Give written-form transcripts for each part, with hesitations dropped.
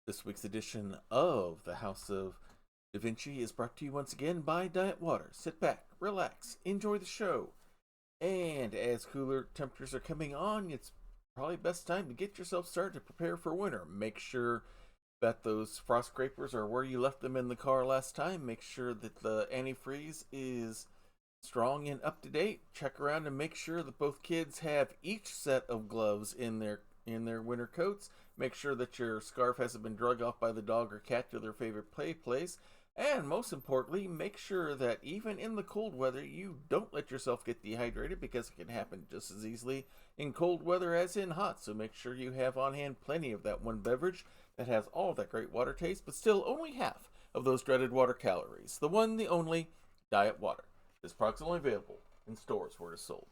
This week's edition of the House of Da Vinci is brought to you once again by Diet Water. Sit back, relax, enjoy the show. And as cooler temperatures are coming on, it's probably best time to get yourself started to prepare for winter. Make sure that those frost scrapers are where you left them in the car last time. Make sure that the antifreeze is strong and up to date. Check around and make sure that both kids have each set of gloves in their winter coats. Make sure that your scarf hasn't been drug off by the dog or cat to their favorite play place. And most importantly, make sure that even in the cold weather, you don't let yourself get dehydrated because it can happen just as easily in cold weather as in hot. So make sure you have on hand plenty of that one beverage that has all that great water taste, but still only half of those dreaded water calories. The one, the only, Diet Water. This product's only available in stores where it's sold.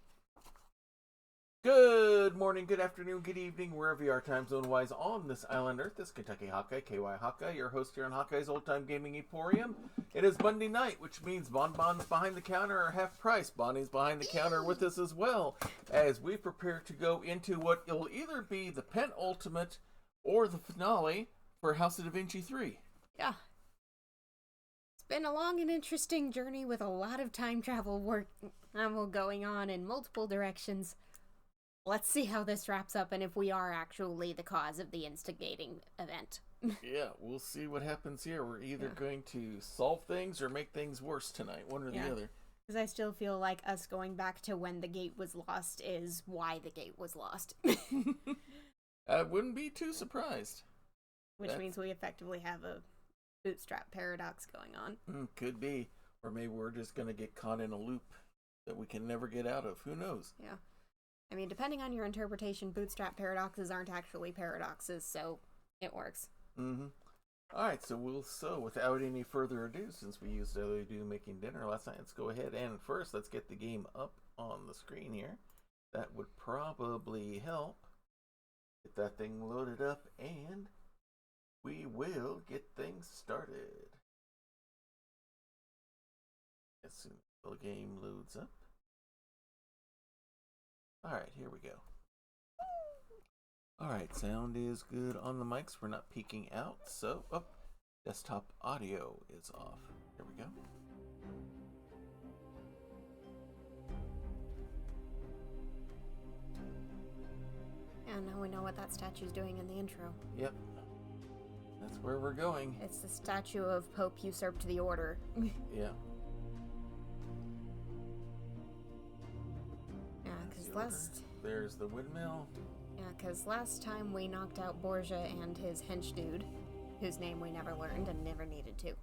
Good morning, good afternoon, good evening, wherever you are time zone wise on this island earth. This is Kentucky Hawkeye, KY Hawkeye, your host here on Hawkeye's Old Time Gaming Emporium. It is Monday night, which means Bonbon's behind the counter are half price. Bonnie's behind the counter with us as well, as we prepare to go into what will either be the penultimate or the finale for House of Da Vinci 3. Yeah. It's been a long and interesting journey with a lot of time travel work going on in multiple directions. Let's see how this wraps up and if we are actually the cause of the instigating event. Yeah, we'll see what happens here. We're either going to solve things or make things worse tonight, one or the other. Because I still feel like us going back to when the gate was lost is why the gate was lost. I wouldn't be too surprised. Which means we effectively have a bootstrap paradox going on. Could be. Or maybe we're just going to get caught in a loop that we can never get out of. Who knows? Yeah. I mean, depending on your interpretation, bootstrap paradoxes aren't actually paradoxes, so it works. Alright, so without any further ado, since we used LED making dinner last night, let's go ahead and first let's get the game up on the screen here. That would probably help. Get that thing loaded up and we will get things started. As soon as the game loads up. Alright, here we go. Alright, sound is good on the mics. We're not peeking out. So, desktop audio is off. Here we go. And now we know what that statue's doing in the intro. Yep. That's where we're going. It's the statue of Pope usurped the order. Yeah. There's the windmill. Yeah, because last time we knocked out Borgia and his hench dude, whose name we never learned and never needed to.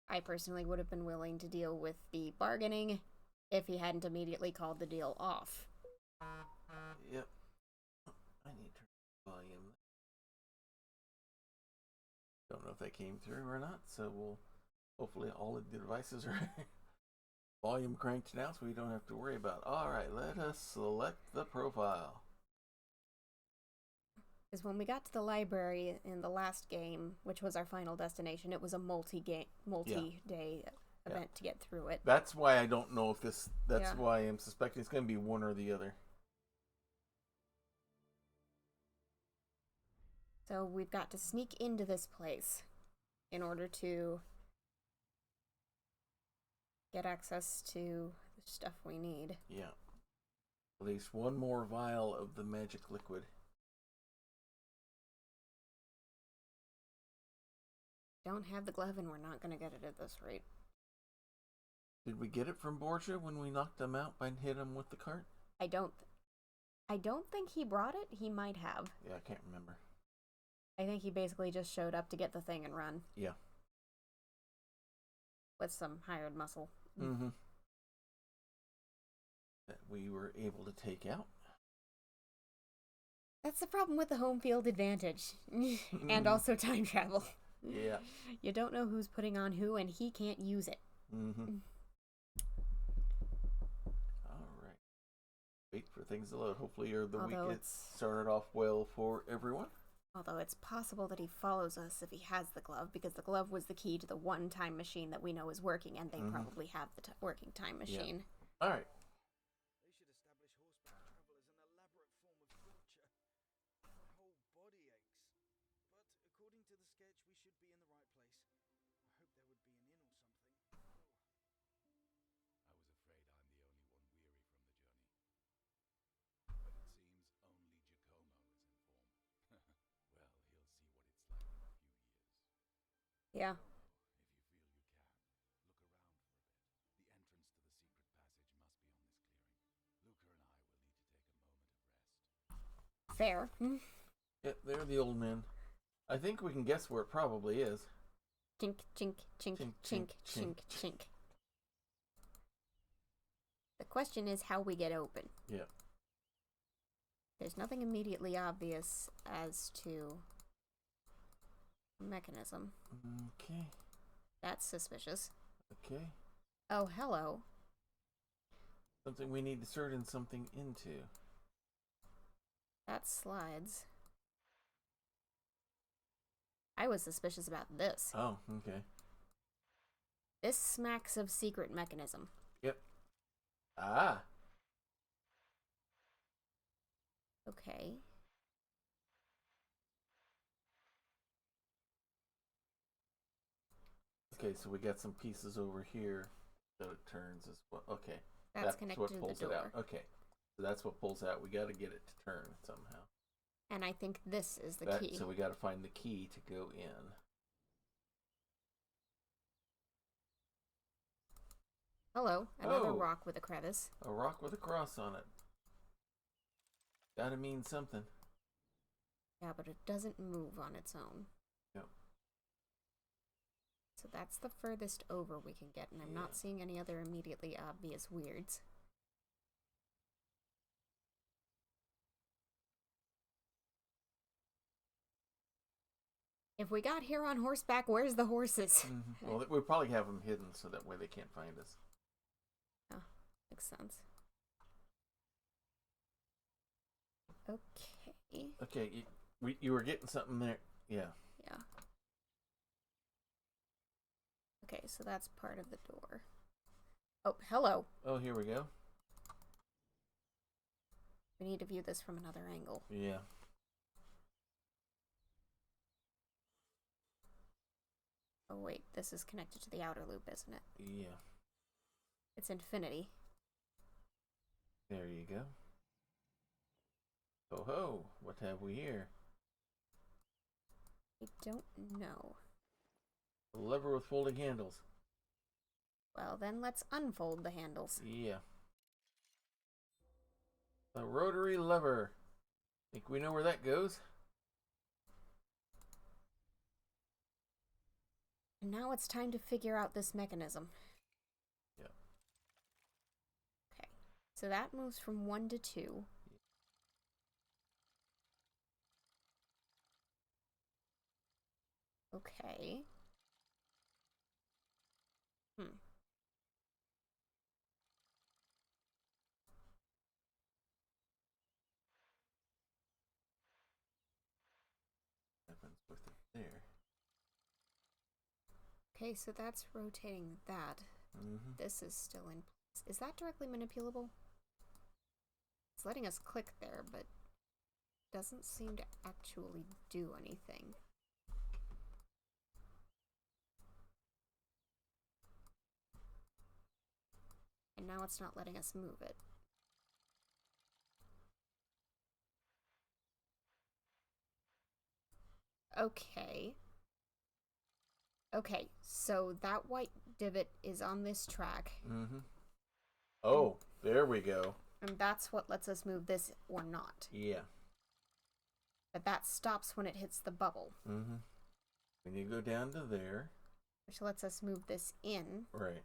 I personally would have been willing to deal with the bargaining if he hadn't immediately called the deal off. Yep. I need to turn the volume. Don't know if that came through or not, so we'll hopefully all of the devices are volume cranked now so we don't have to worry about it. Alright, let us select the profile. Because when we got to the library in the last game, which was our final destination, it was a multi-day event to get through it. That's why I don't know if this, that's why I'm suspecting it's going to be one or the other. So we've got to sneak into this place in order to get access to the stuff we need. Yeah. At least one more vial of the magic liquid. Don't have the glove and we're not going to get it at this rate. Did we get it from Borgia when we knocked him out and hit him with the cart? I don't think he brought it. He might have. Yeah, I can't remember. I think he basically just showed up to get the thing and run. Yeah. With some hired muscle. That we were able to take out. That's the problem with the home field advantage. And also time travel. Yeah. You don't know who's putting on who, and he can't use it. Alright. Wait for things to load. Hopefully the week gets started off well for everyone. Although it's possible that he follows us if he has the glove, because the glove was the key to the one time machine that we know is working, and they probably have the working time machine. Yeah. Alright. sketch, we should be in the right place. I hope there would be an inn or something. I was afraid I'm the only one weary from the journey. But it seems only Giacomo is in form. Well, he'll see what it's like in a few years. Yeah. If you feel you can, look around for a bit. The entrance to the secret passage must be on this clearing. Luca and I will need to take a moment of rest. Fair. Yeah, they're the old men. I think we can guess where it probably is. Chink, chink, chink, chink, chink, chink, chink. The question is how we get open. Yeah. There's nothing immediately obvious as to mechanism. Okay. That's suspicious. Okay. Oh, hello. Something we need to certain something into. That slides. I was suspicious about this. Oh, okay. This smacks of secret mechanism. Yep. Ah. Okay. Okay, so we got some pieces over here that it turns as well. Okay. That's connected what to pulls the it door. out. Okay. So that's what pulls out. We got to get it to turn somehow. And I think this is the key. So we got to find the key to go in. Hello, another Oh. rock with a crevice. A rock with a cross on it. Gotta mean something. Yeah, but it doesn't move on its own. Yep. So that's the furthest over we can get, and I'm not seeing any other immediately obvious weirds. If we got here on horseback, where's the horses? Mm-hmm. Well, we probably have them hidden so that way they can't find us. Oh, makes sense. Okay. Okay, you were getting something there. Yeah. Yeah. Okay, so that's part of the door. Oh, hello. Oh, here we go. We need to view this from another angle. Yeah. Oh, wait, this is connected to the outer loop, isn't it? Yeah. It's infinity. There you go. Oh ho, what have we here? I don't know. A lever with folding handles. Well, then let's unfold the handles. Yeah. A rotary lever. Think we know where that goes? And now it's time to figure out this mechanism. Yep. Okay, so that moves from 1 to 2. Okay. Happens with it there. Okay, so that's rotating that. Mm-hmm. This is still in place. Is that directly manipulable? It's letting us click there, but doesn't seem to actually do anything. And now it's not letting us move it. Okay. Okay, so that white divot is on this track. Mm-hmm. Oh, there we go. And that's what lets us move this or not. Yeah. But that stops when it hits the bubble. Mm-hmm. We need to go down to there. Which lets us move this in. Right.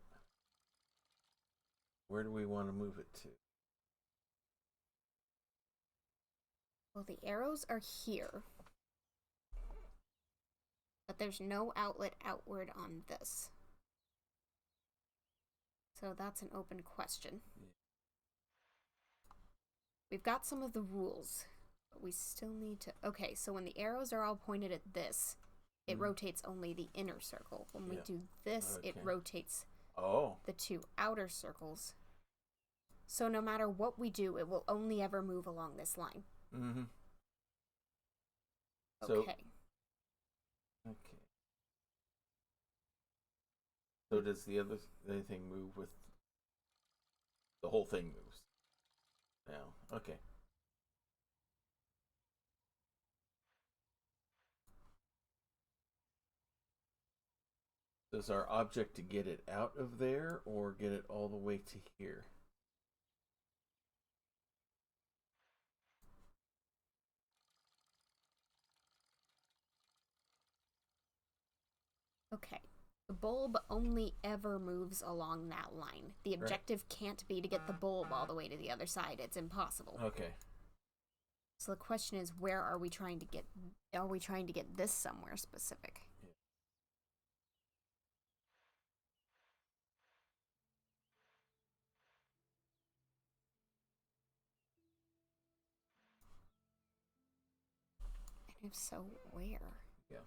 Where do we want to move it to? Well, the arrows are here. But there's no outlet outward on this. So that's an open question. Yeah. We've got some of the rules, but we still need to... Okay, so when the arrows are all pointed at this, it rotates only the inner circle. When we do this, it rotates the 2 outer circles. So no matter what we do, it will only ever move along this line. Mm-hmm. Okay. Okay. So does the other thing move with the whole thing moves? Now, okay. Does our object to get it out of there or get it all the way to here? Okay. The bulb only ever moves along that line. The objective can't be to get the bulb all the way to the other side. It's impossible. Okay. So the question is, where are we trying to get? Are we trying to get this somewhere specific? Yeah. And if so, where? Yeah.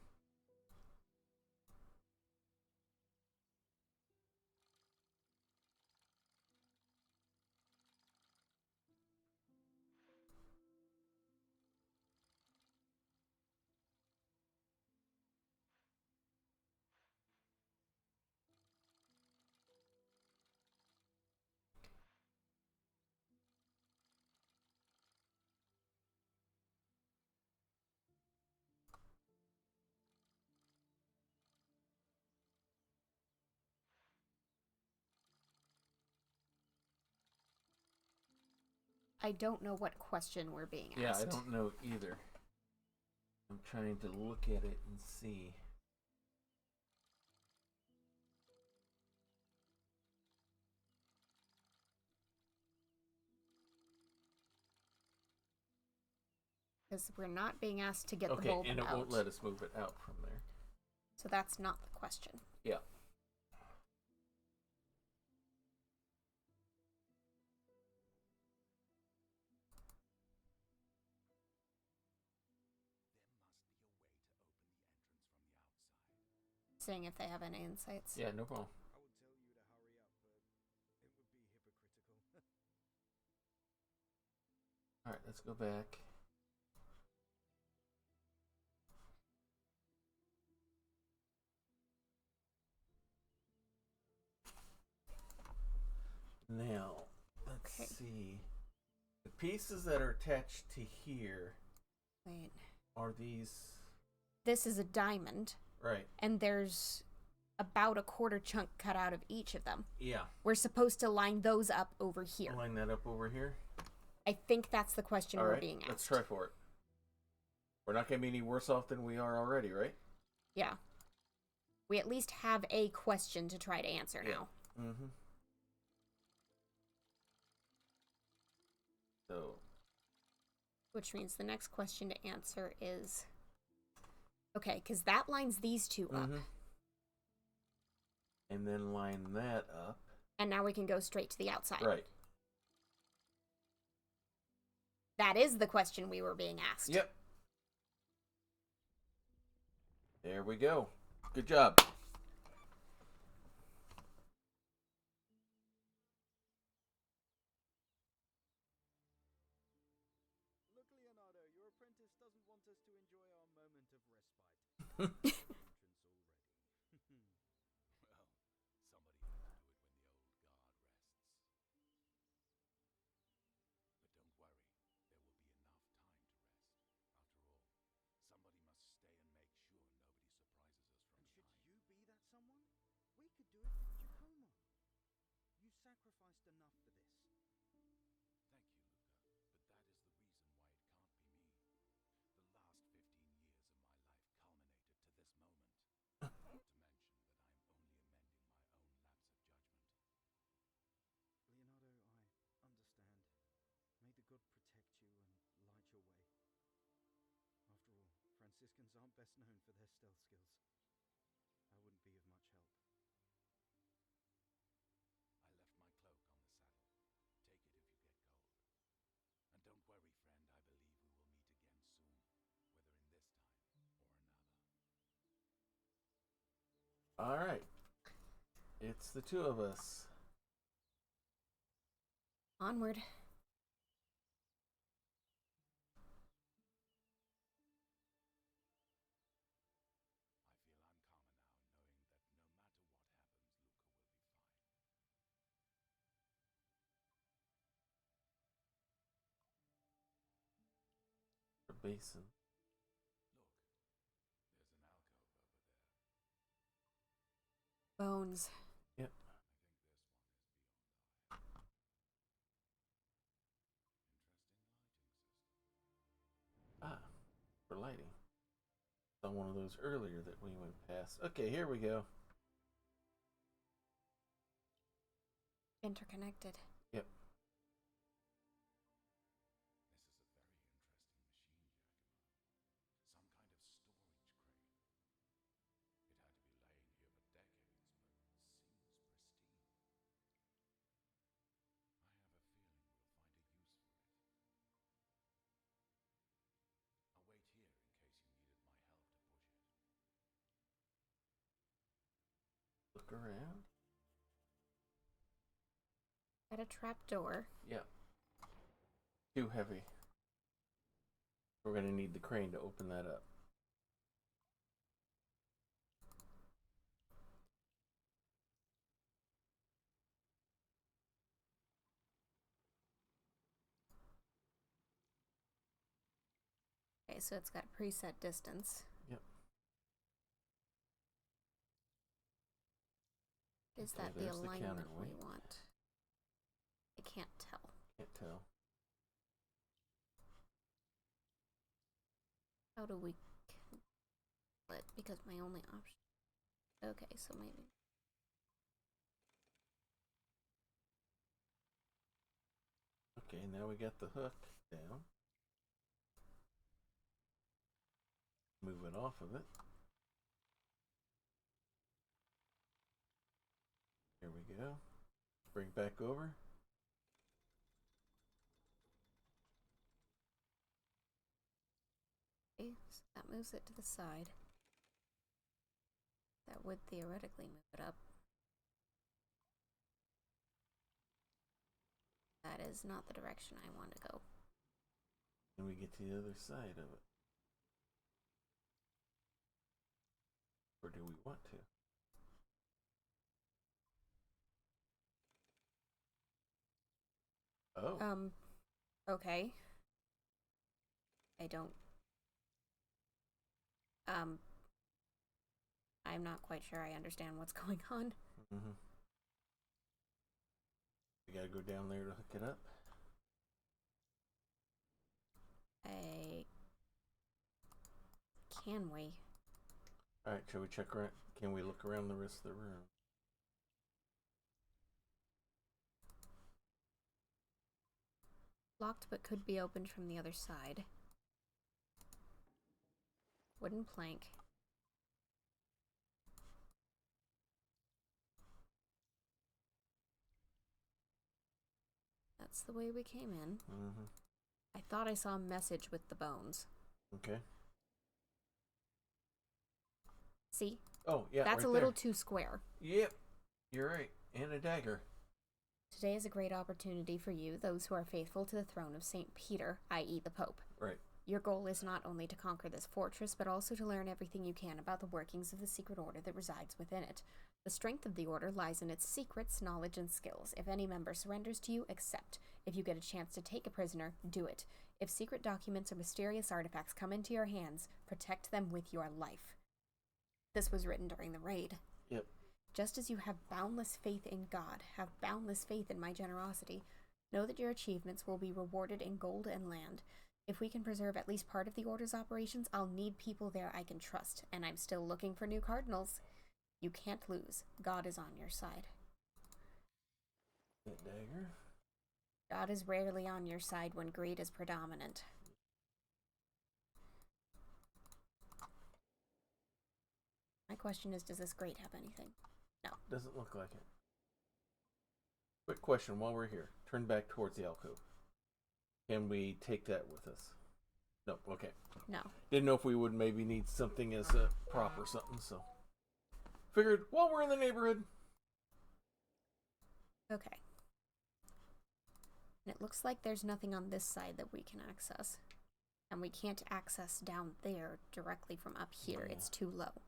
I don't know what question we're being asked. Yeah, I don't know either. I'm trying to look at it and see. Because we're not being asked to get the Okay, bulb and it out. won't let us move it out from there. So that's not the question. Yeah. Seeing if they have any insights. Yeah, no problem. I would tell you to hurry up, but it would be hypocritical. Alright, let's go back. Now, let's see. The pieces that are attached to here Wait. are these. This is a diamond, Right. and there's about a quarter chunk cut out of each of them. Yeah. We're supposed to line those up over here. Line that up over here. I think that's the question we're being asked. Let's try for it. We're not going to be any worse off than we are already, right? Yeah. We at least have a question to try to answer now. Mm-hmm. So. Which means the next question to answer is... Okay, because that lines these two up. Mm-hmm. And then line that up. And now we can go straight to the outside. Right. That is the question we were being asked. Yep. There we go. Good job. Look, Leonardo, your apprentice doesn't want us to enjoy our moment of respite. We could do it with Giacomo. You sacrificed enough for this. Thank you, Luca, but that is the reason why it can't be me. The last 15 years of my life culminated to this moment. Not to mention that I am only amending my own lapse of judgment. Leonardo, I understand. May the god protect you and light your way. After all, Franciscans aren't best known for their stealth skills. I wouldn't be of much help. I left my cloak on the saddle. Take it if you get cold. And don't worry, friend, I believe we will meet again soon, whether in this time or another. All right. It's the two of us. Onward. basin. Bones. Yep. Ah, for lighting. Saw one of those earlier that we went past. Okay, here we go. Interconnected. Yep. Look around. Got a trap door. Yep. Too heavy. We're gonna need the crane to open that up. Okay, so it's got a preset distance. Yep. Is Okay, that the there's the alignment we counterweight. want? I can't tell. Can't tell. How do we kill it? Because my only option. Okay, so maybe. Okay, now we got the hook down. Move it off of it. Here we go. Bring back over. Okay, so that moves it to the side. That would theoretically move it up. That is not the direction I want to go. And we get to the other side of it. Or do we want to? Oh. Okay. I don't. I'm not quite sure I understand what's going on. Mm-hmm. We gotta go down there to hook it up. Can we? Alright, shall we check around? Can we look around the rest of the room? Locked but could be opened from the other side. Wooden plank. That's the way we came in. Mm-hmm. I thought I saw a message with the bones. Okay. See? Oh, yeah, That's right a little there. too square. Yep. You're right. And a dagger. Today is a great opportunity for you, those who are faithful to the throne of St. Peter, i.e. the Pope. Right. Your goal is not only to conquer this fortress, but also to learn everything you can about the workings of the secret order that resides within it. The strength of the order lies in its secrets, knowledge, and skills. If any member surrenders to you, accept. If you get a chance to take a prisoner, do it. If secret documents or mysterious artifacts come into your hands, protect them with your life. This was written during the raid. Yep. Just as you have boundless faith in God, have boundless faith in my generosity. Know that your achievements will be rewarded in gold and land. If we can preserve at least part of the Order's operations, I'll need people there I can trust, and I'm still looking for new cardinals. You can't lose. God is on your side. That dagger. God is rarely on your side when greed is predominant. My question is, does this grate have anything? No. Doesn't look like it. Quick question while we're here. Turn back towards the alcove. Can we take that with us? No, okay. No. Didn't know if we would maybe need something as a prop or something, so. Figured while we're in the neighborhood. Okay. And it looks like there's nothing on this side that we can access. And we can't access down there directly from up here. Yeah. It's too low.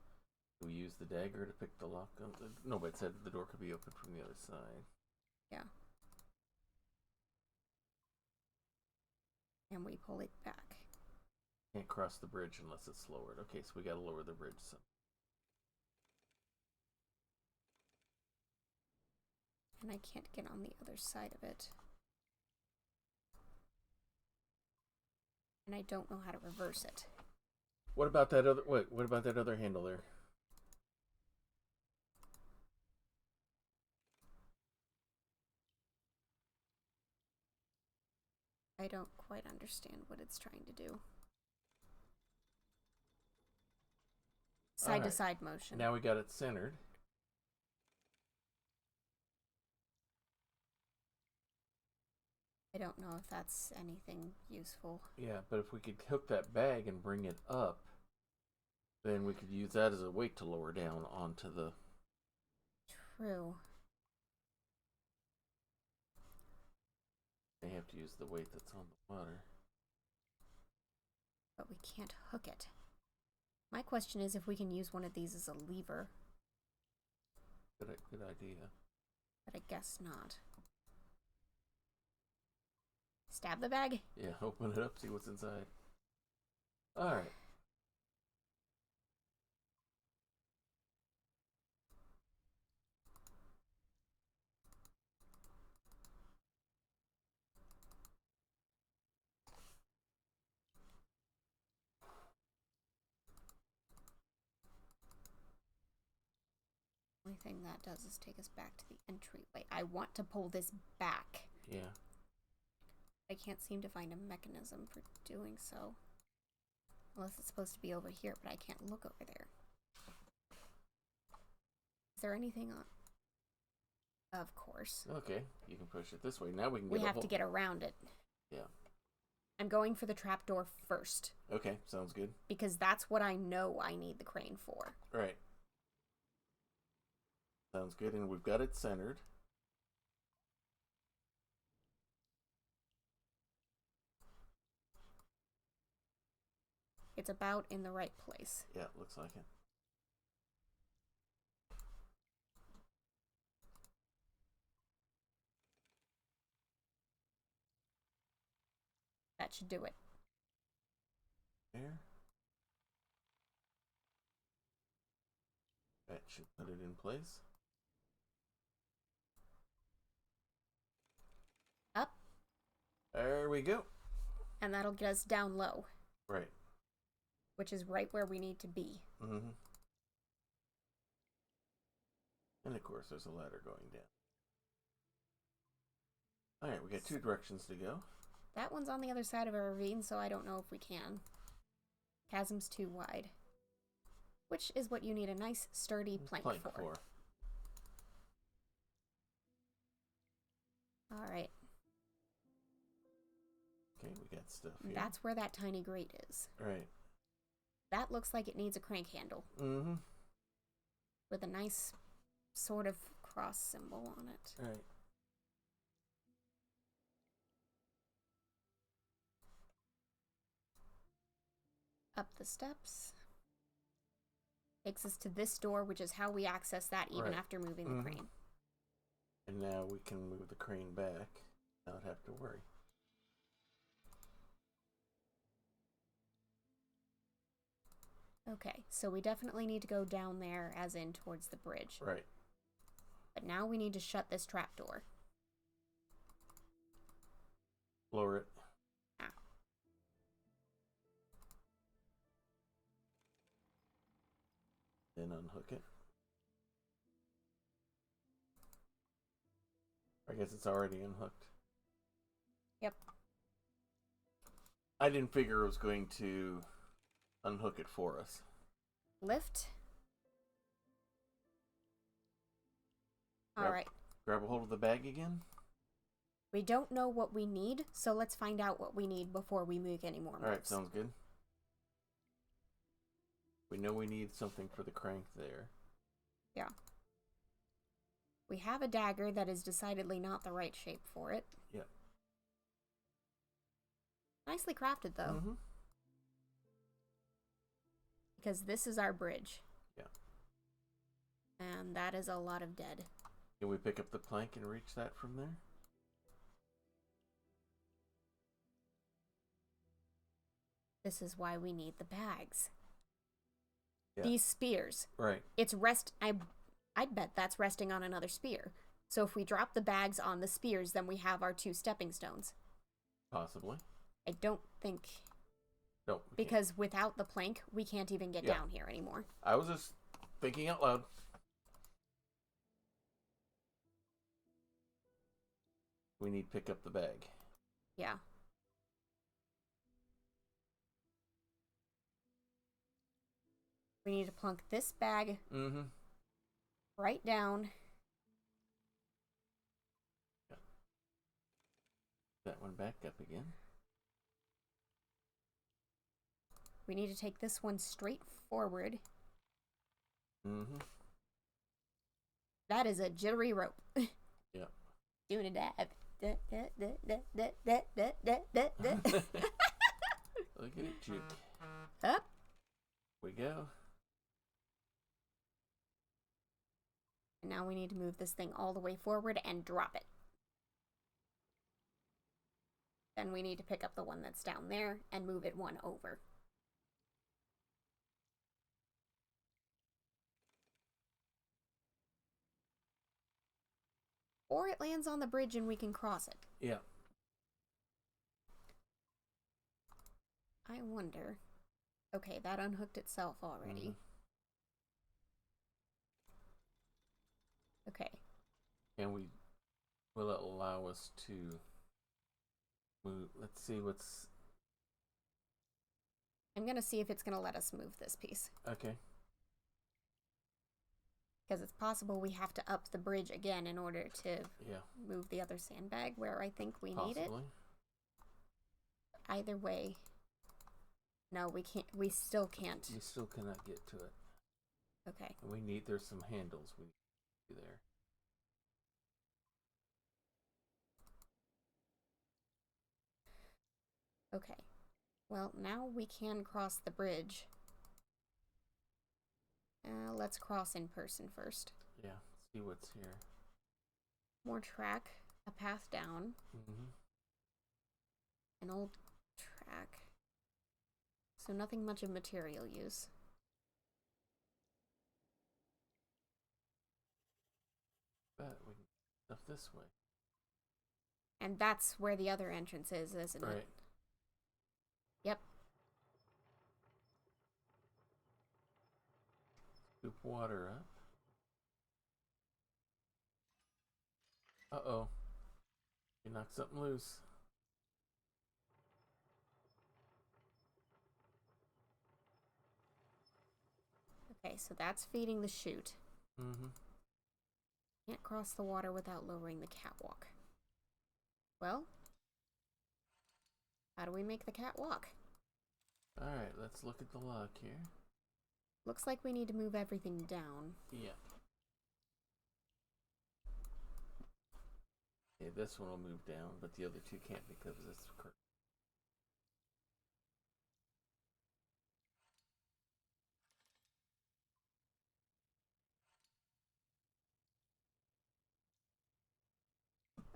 Do we use the dagger to pick the lock up? No, but it said the door could be opened from the other side. Yeah. And we pull it back. Can't cross the bridge unless it's lowered. Okay, so we gotta lower the bridge. So. And I can't get on the other side of it. And I don't know how to reverse it. What about that other? What about that other handle there? I don't quite understand what it's trying to do. Side to side motion. Now we got it centered. I don't know if that's anything useful. Yeah, but if we could hook that bag and bring it up, then we could use that as a weight to lower down onto the... True. They have to use the weight that's on the water. But we can't hook it. My question is if we can use one of these as a lever. Good idea. But I guess not. Stab the bag? Yeah, open it up, see what's inside. Alright. The only thing that does is take us back to the entryway. I want to pull this back. Yeah. I can't seem to find a mechanism for doing so. Unless it's supposed to be over here, but I can't look over there. Is there anything on? Of course. Okay, you can push it this way. Now we can get We have to get around it. Yeah. I'm going for the trapdoor first. Okay, sounds good. Because that's what I know I need the crane for. Right. Sounds good, and we've got it centered. It's about in the right place. Yeah, looks like it. That should do it. There. That should put it in place. Up. There we go. And that'll get us down low. Right. Which is right where we need to be. Mm-hmm. And of course there's a ladder going down. Alright, we got 2 directions to go. That one's on the other side of a ravine, so I don't know if we can. Chasm's too wide. Which is what you need a nice, sturdy plank for. Alright. Okay, we got stuff here. That's where that tiny grate is. Right. That looks like it needs a crank handle. Mm-hmm. With a nice sort of cross symbol on it. Right. Up the steps. Takes us to this door, which is how we access that even after moving the crane. And now we can move the crane back, not have to worry. Okay, so we definitely need to go down there, as in towards the bridge. Right. But now we need to shut this trapdoor. Lower it. Ah. Then unhook it. I guess it's already unhooked. Yep. I didn't figure it was going to unhook it for us. Lift. Alright. Grab a hold of the bag again. We don't know what we need, so let's find out what we need before we make any more moves. Alright, sounds good. We know we need something for the crank there. Yeah. We have a dagger that is decidedly not the right shape for it. Yep. Nicely crafted, though. Mm-hmm. Because this is our bridge. Yeah. And that is a lot of dead. Can we pick up the plank and reach that from there? This is why we need the bags. Yeah. These spears. Right. It's I'd bet that's resting on another spear. So if we drop the bags on the spears, then we have our 2 stepping stones. Possibly. I don't think... No. Because without the plank, we can't even get down here anymore. I was just thinking out loud. We need to pick up the bag. Yeah. We need to plunk this bag right down. That one back up again. We need to take this one straight forward. That is a jittery rope. Yeah. Doing a dab. Look at it, juke. Up. We go. And now we need to move this thing all the way forward and drop it. Then we need to pick up the one that's down there and move it one over. Or it lands on the bridge and we can cross it. Yeah. I wonder. Okay, that unhooked itself already. Okay. And will it allow us to move? Let's see what's... I'm going to see if it's going to let us move this piece. Okay. Because it's possible we have to up the bridge again in order to move the other sandbag where I think we need it. Either way. No, we can't. We still can't. We still cannot get to it. Okay. There's some handles we need to do there. Okay. Well, now we can cross the bridge. Let's cross in person first. Yeah, see what's here. More track, a path down. An old track. So nothing much of material use. But we can stuff this way. And that's where the other entrance is, isn't it? Yep. Scoop water up. Uh-oh. You knocked something loose. Okay, so that's feeding the chute. Can't cross the water without lowering the catwalk. Well, how do we make the catwalk? Alright, let's look at the log here. Looks like we need to move everything down. Yeah. Okay, this one will move down, but the other two can't because it's curved.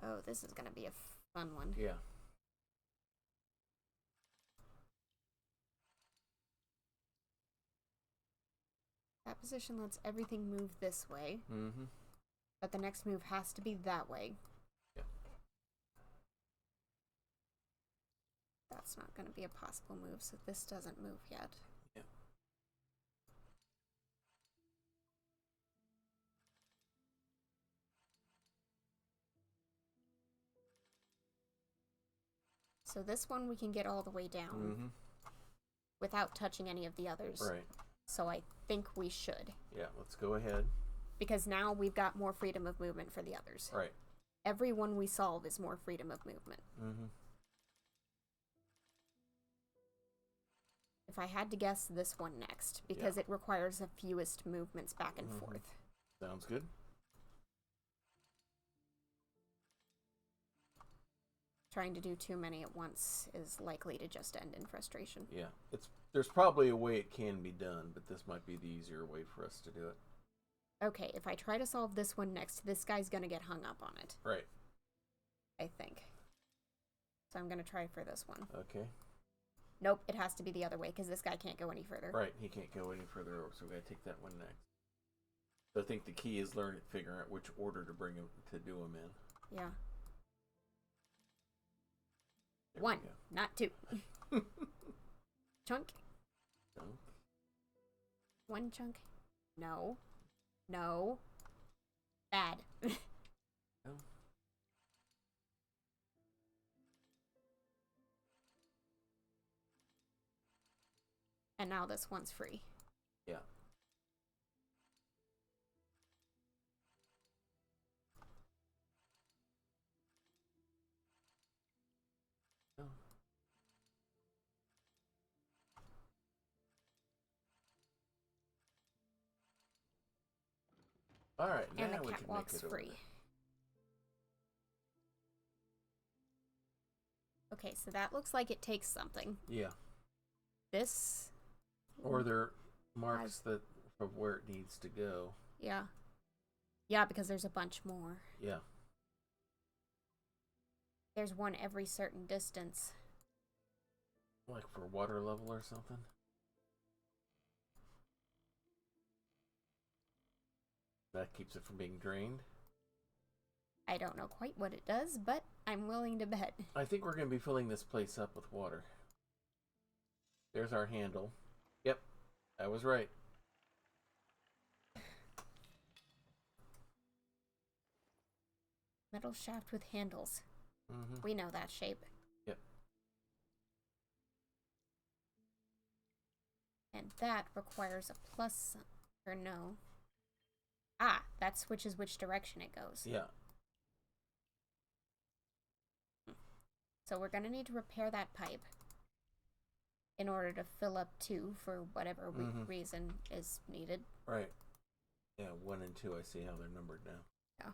Oh, this is gonna be a fun one. Yeah. That position lets everything move this way. But the next move has to be that way. Yeah. That's not going to be a possible move, so this doesn't move yet. Yeah. So this one we can get all the way down without touching any of the others. Right. So I think we should. Yeah, let's go ahead. Because now we've got more freedom of movement for the others. Right. Every one we solve is more freedom of movement. If I had to guess, this one next, because it requires the fewest movements back and forth. Sounds good. Trying to do too many at once is likely to just end in frustration. Yeah, there's probably a way it can be done, but this might be the easier way for us to do it. Okay, if I try to solve this one next, this guy's gonna get hung up on it. Right. I think. So I'm gonna try for this one. Okay. Nope, it has to be the other way because this guy can't go any further. Right, he can't go any further over, so we gotta take that one next. So I think the key is figuring out which order to bring him to do them in. Yeah. There One, we go. not two. Chunk. Chunk. One chunk. No. No. Bad. No. And now this one's free. Yeah. No. All right, And now the we can make catwalk's it over free. Okay, so that looks like it takes something. there. Yeah. This. Or there marks that of where it needs to go. Yeah. Yeah, because there's a bunch more. Yeah. There's one every certain distance. Like for water level or something. That keeps it from being drained. I don't know quite what it does, but I'm willing to bet. I think we're going to be filling this place up with water. There's our handle. Yep, I was right. Metal shaft with handles. Mm-hmm. We know that shape. Yep. And that requires a plus, or no. Ah, that switches which direction it goes. Yeah. So we're going to need to repair that pipe in order to fill up 2 for whatever reason is needed. Right. Yeah, 1 and 2, I see how they're numbered now. Yeah.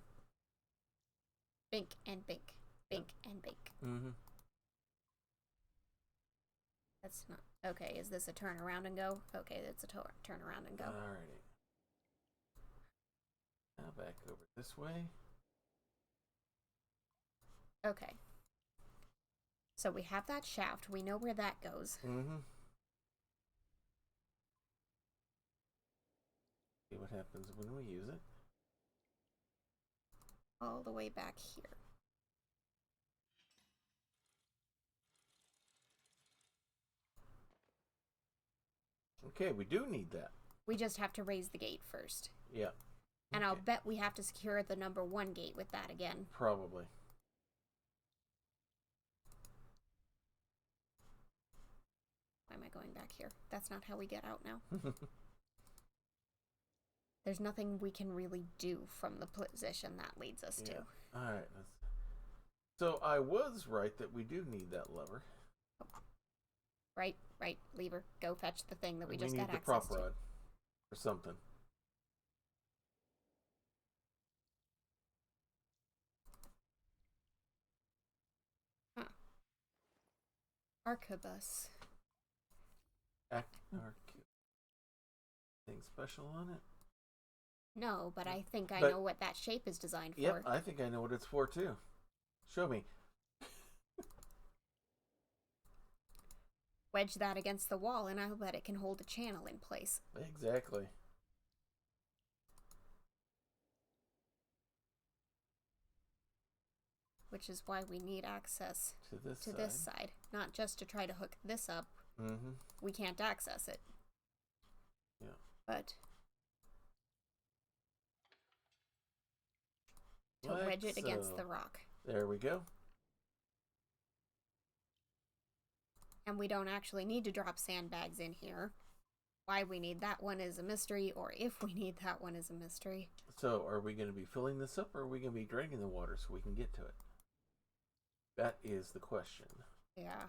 Bink and bink. Bink and bink. Mm-hmm. That's not... Okay, is this a turn around and go? Okay, it's a turn around and go. Alrighty. Now back over this way. Okay. So we have that shaft. We know where that goes. Mm-hmm. See what happens when we use it. All the way back here. Okay, we do need that. We just have to raise the gate first. Yeah. And Okay. I'll bet we have to secure the number 1 gate with that again. Probably. Why am I going back here? That's not how we get out now. There's nothing we can really do from the position that leads us to. Alright. So I was right that we do need that lever. Right, lever. Go fetch the thing that we just need got the access prop to. rod or something. Huh. Arquebus. Anything special on it? No, but I think I But- know what that shape is designed for. Yep, I think I know what it's for too. Show me. Wedge that against the wall and I'll bet it can hold a channel in place. Exactly. Which is why we need access To this to side. this side. Not just to try to hook this up. Mm-hmm. We can't access it. Yeah. But to wedge it against the rock. There we go. And we don't actually need to drop sandbags in here. Why we need that one is a mystery, or if we need that one is a mystery. So, are we going to be filling this up, or are we going to be draining the water so we can get to it? That is the question. Yeah.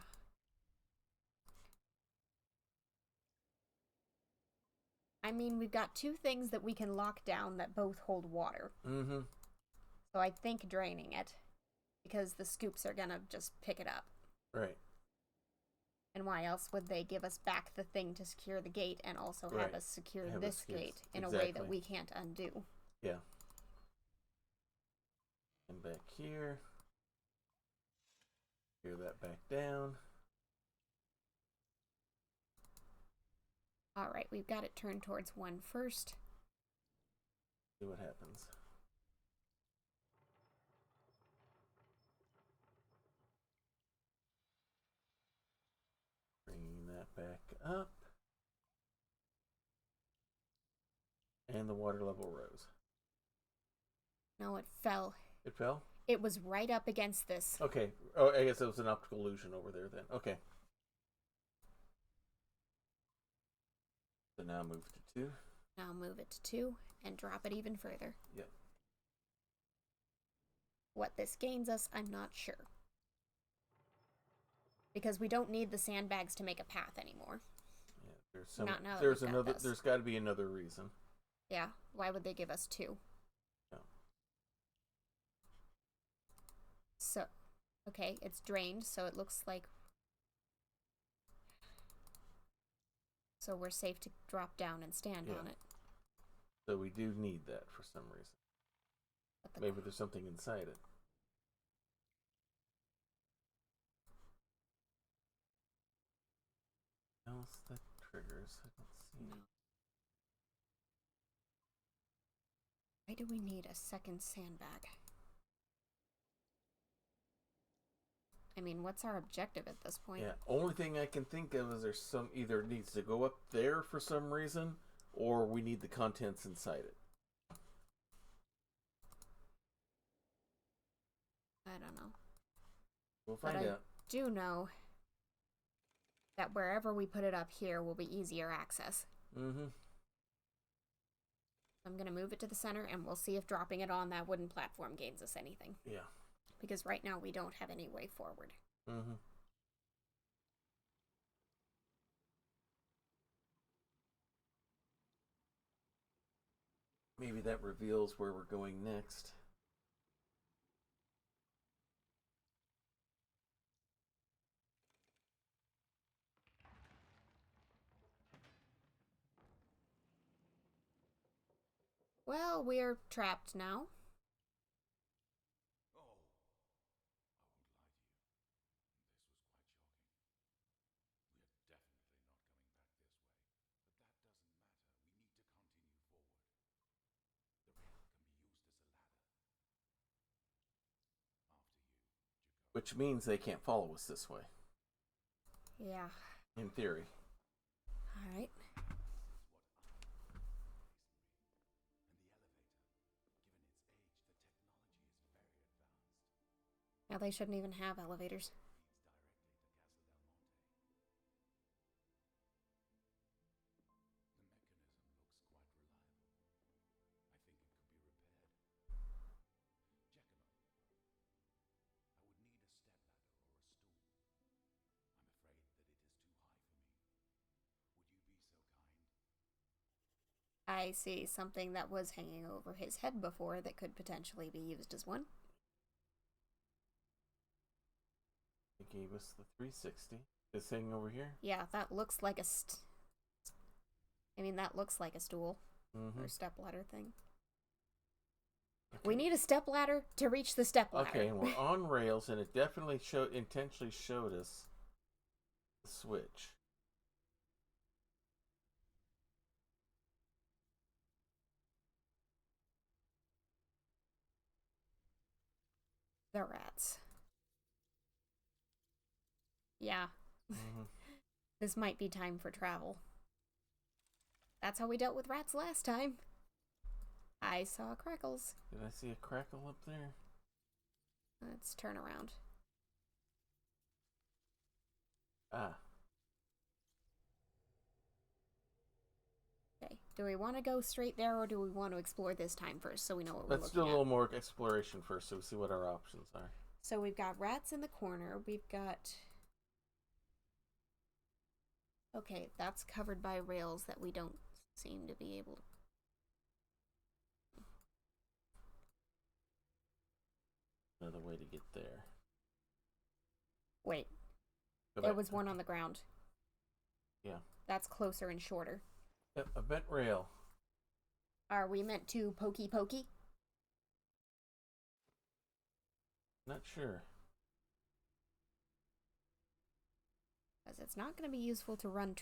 I mean, we've got 2 things that we can lock down that both hold water. Mm-hmm. So I think draining it, because the scoops are gonna just pick it up. Right. And why else would they give us back the thing to secure the gate and also have Right. us secure Have this us use- gate in a way that exactly. we can't undo? Yeah. And back here. Gear that back down. Alright, we've got it turned towards 1 first. See what happens. Bringing that back up. And the water level rose. No, it fell. It fell? It was right up against this. Okay. Oh, I guess it was an optical illusion over there then. Okay. So now move to 2. Now move it to 2 and drop it even further. Yep. What this gains us, I'm not sure. Because we don't need the sandbags to make a path anymore. Yeah, there's some. Not now that There's we've got another. this. There's got to be another reason. Yeah, why would they give us 2? No. So, okay, it's drained, so it looks like... So we're safe to drop down and stand on it. So we do need that for some reason. Maybe there's something inside it. Else that triggers? I don't see. No. Why do we need a second sandbag? I mean, what's our objective at this point? Yeah, only thing I can think of is there's some either it needs to go up there for some reason, or we need the contents inside it. I don't know. We'll find But I out. do know that wherever we put it up here will be easier access. Mm-hmm. I'm going to move it to the center, and we'll see if dropping it on that wooden platform gains us anything. Yeah. Because right now we don't have any way forward. Mm-hmm. Maybe that reveals where we're going next. Well, we're trapped now. Oh, I won't lie to you. This was quite shocking. We are definitely not coming back this way. But that doesn't matter. We need to continue forward. The rock can be used as a ladder. After you, Jacob. Which means they can't follow us this way. Yeah. In theory. All right. Now they shouldn't even have elevators. I see something that was hanging over his head before that could potentially be used as one. They gave us the 360. This thing over here? Yeah, that looks like a that looks like a stool Mm-hmm. or step ladder thing. Okay. We need a step ladder to reach the step ladder. Okay, and we're on rails, and it definitely intentionally showed us the switch. The rats. Yeah. Mm-hmm. This might be time for travel. That's how we dealt with rats last time. I saw crackles. Did I see a crackle up there? Let's turn around. Ah. Okay. Do we want to go straight there, or do we want to explore this time first so we know what we're Let's looking do a at? little more exploration first so we see what our options are. So we've got rats in the corner. We've got... Okay, that's covered by rails that we don't seem to be able to... Another way to get there. Wait, Go there back. was one on the ground. Yeah. That's closer and shorter. Yep, a bent rail. Are we meant to pokey pokey? Not sure. Because it's not going to be useful to run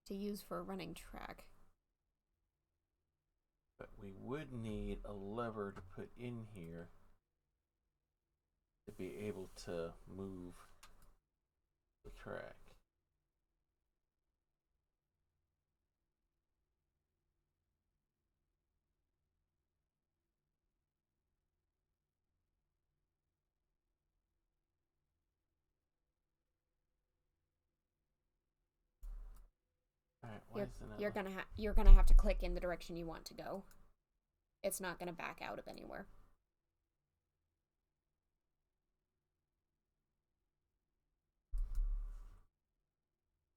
to use for a running track. But we would need a lever to put in here to be able to move the track. Alright, why You're, isn't it? you're gonna have to click in the direction you want to go. It's not gonna back out of anywhere.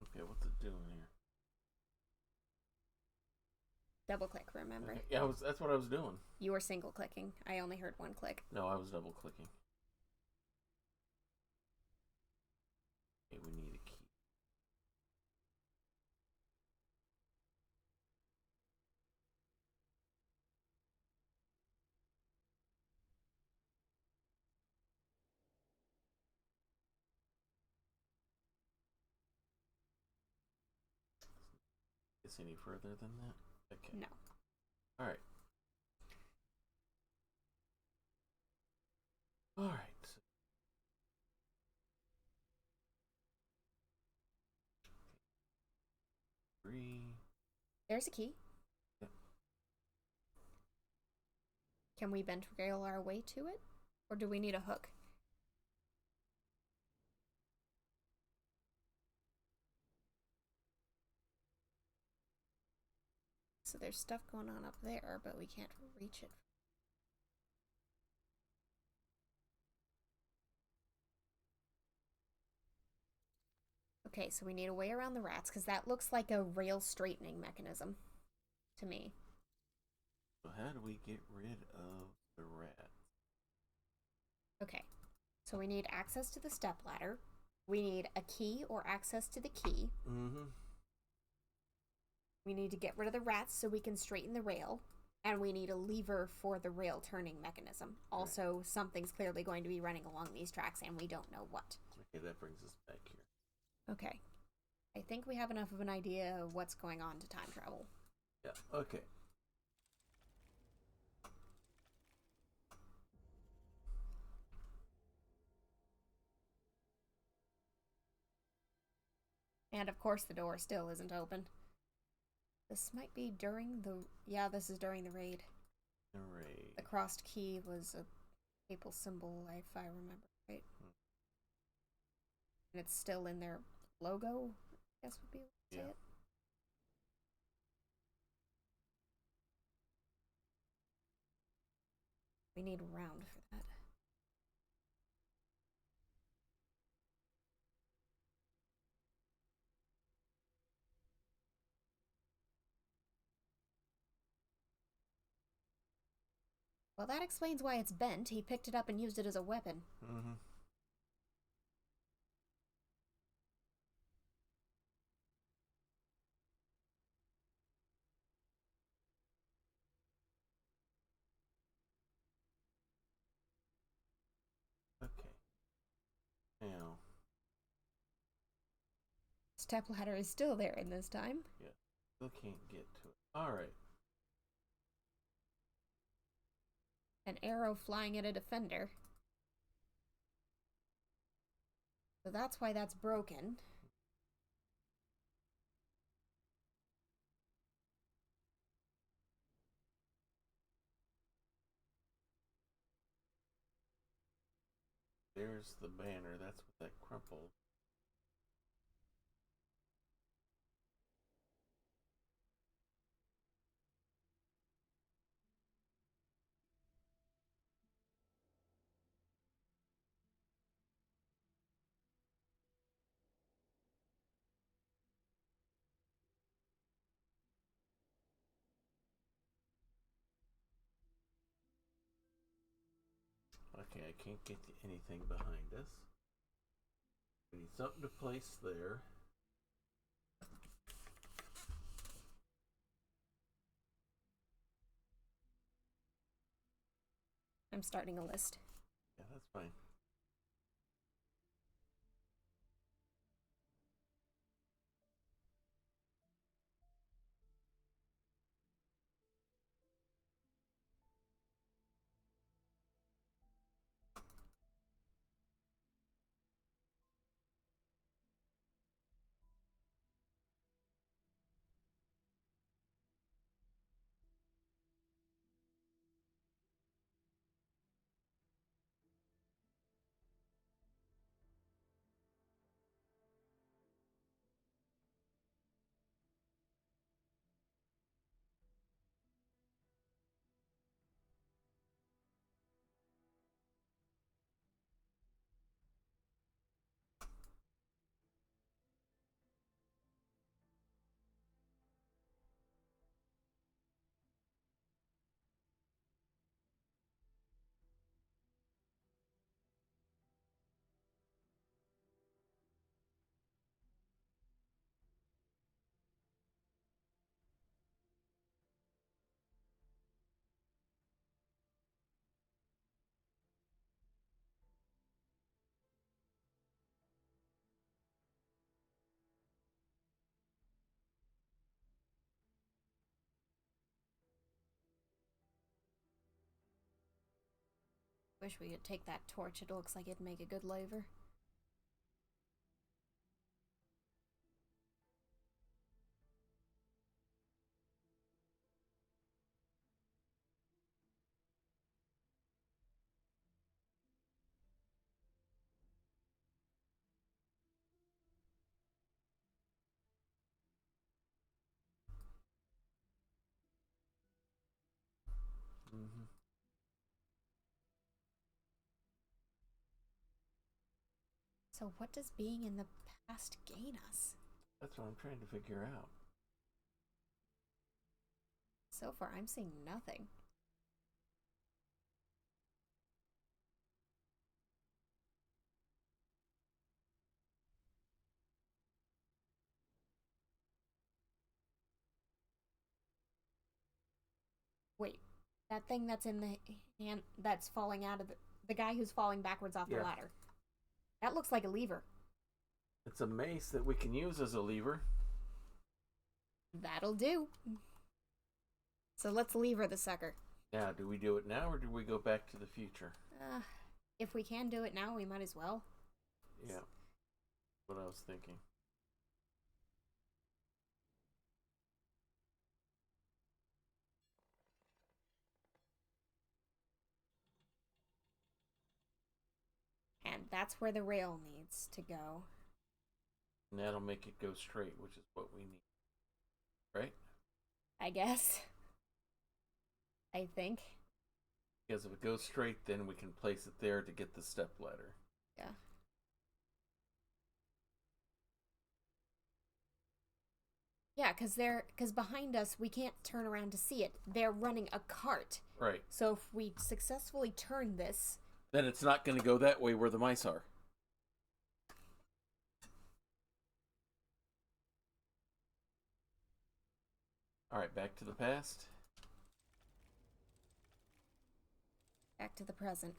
Okay, what's it doing here? Double click, remember? Okay. Yeah, that's what I was doing. You were single clicking. I only heard one click. No, I was double clicking. Okay, we need a key. Is any further than that? Okay. No. Alright. Alright. Three. There's a key. Yep. Can we ventricle our way to it? Or do we need a hook? So there's stuff going on up there, but we can't reach it. Okay, so we need a way around the rats, because that looks like a rail straightening mechanism to me. So how do we get rid of the rat? Okay, so we need access to the step ladder. We need a key or access to the key. Mm-hmm. We need to get rid of the rats so we can straighten the rail. And we need a lever for the rail turning mechanism. Also, something's clearly going to be running along these tracks, and we don't know what. Okay, that brings us back here. Okay. I think we have enough of an idea of what's going on to time travel. Yeah, okay. And of course the door still isn't open. This might be during the... Yeah, this is during the raid. The raid. The crossed key was a papal symbol, if I remember right. And it's still in their logo, I guess would be what to say it. We need a round for that. Well, that explains why it's bent. He picked it up and used it as a weapon. Mm-hmm. Okay. Now. Step ladder is still there in this time. Yeah. Still can't get to it. Alright. An arrow flying at a defender. So that's why that's broken. There's the banner. That's what that crumpled. Okay, I can't get anything behind us. We need something to place there. I'm starting a list. Yeah, that's fine. Wish we could take that torch. It looks like it'd make a good laver. Mm-hmm. So what does being in the past gain us? That's what I'm trying to figure out. So far, I'm seeing nothing. Wait, that thing that's in the hand that's falling out of the guy who's falling backwards off the Yeah. ladder. That looks like a lever. It's a mace that we can use as a lever. That'll do. So let's lever the sucker. Now, do we do it now or do we go back to the future? If we can do it now, we might as well. Yeah. What I was thinking. And that's where the rail needs to go. And that'll make it go straight, which is what we need. Right? I guess. I think. Because if it goes straight, then we can place it there to get the step ladder. Yeah. Yeah, because behind us, we can't turn around to see it. They're running a cart. Right. So if we successfully turn this... Then it's not going to go that way where the mice are. Alright, back to the past. Back to the present.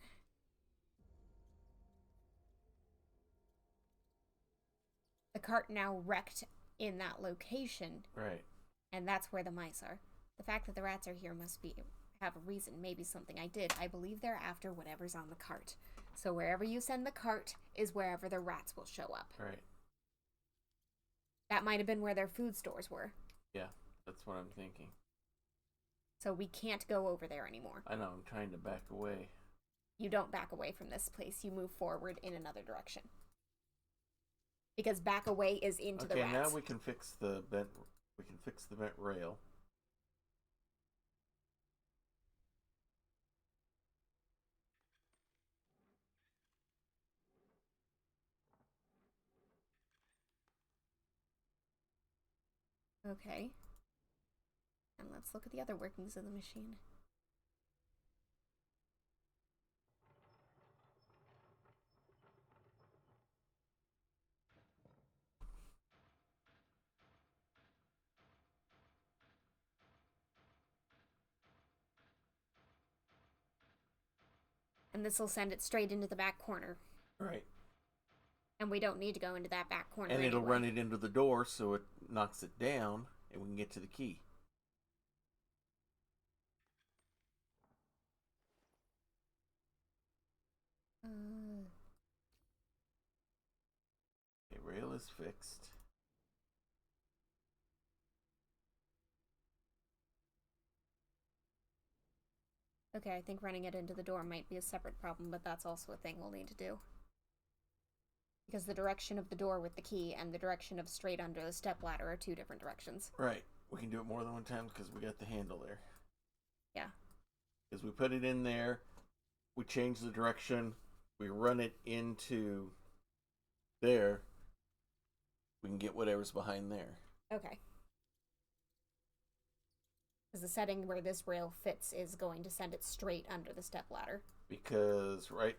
The cart now wrecked in that location. Right. And that's where the mice are. The fact that the rats are here must have a reason. Maybe something I did. I believe they're after whatever's on the cart. So wherever you send the cart is wherever the rats will show up. Right. That might have been where their food stores were. Yeah, that's what I'm thinking. So we can't go over there anymore. I know, I'm trying to back away. You don't back away from this place. You move forward in another direction. Because back away is into the rats. Okay, now we can fix the bent rail. Okay. And let's look at the other workings of the machine. And this will send it straight into the back corner. Right. And we don't need to go into that back corner And it'll anyway. run it into the door so it knocks it down and we can get to the key. Okay, rail is fixed. Okay, I think running it into the door might be a separate problem, but that's also a thing we'll need to do. Because the direction of the door with the key and the direction of straight under the stepladder are two different directions. Right. We can do it more than one time because we got the handle there. Yeah. Because we put it in there, we change the direction, we run it into there, we can get whatever's behind there. Okay. Because the setting where this rail fits is going to send it straight under the stepladder. Because, right?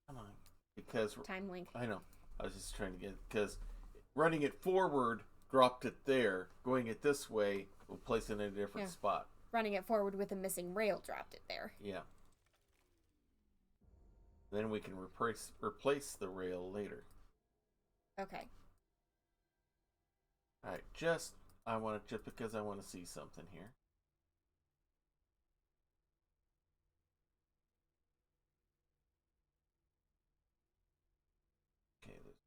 Come on. Because... Time link. I know. I was just trying to get... Because running it forward dropped it there. Going it this way will place it in a different spot. Running it forward with a missing rail dropped it there. Yeah. Then we can replace the rail later. Okay. Alright, just because I want to see something here.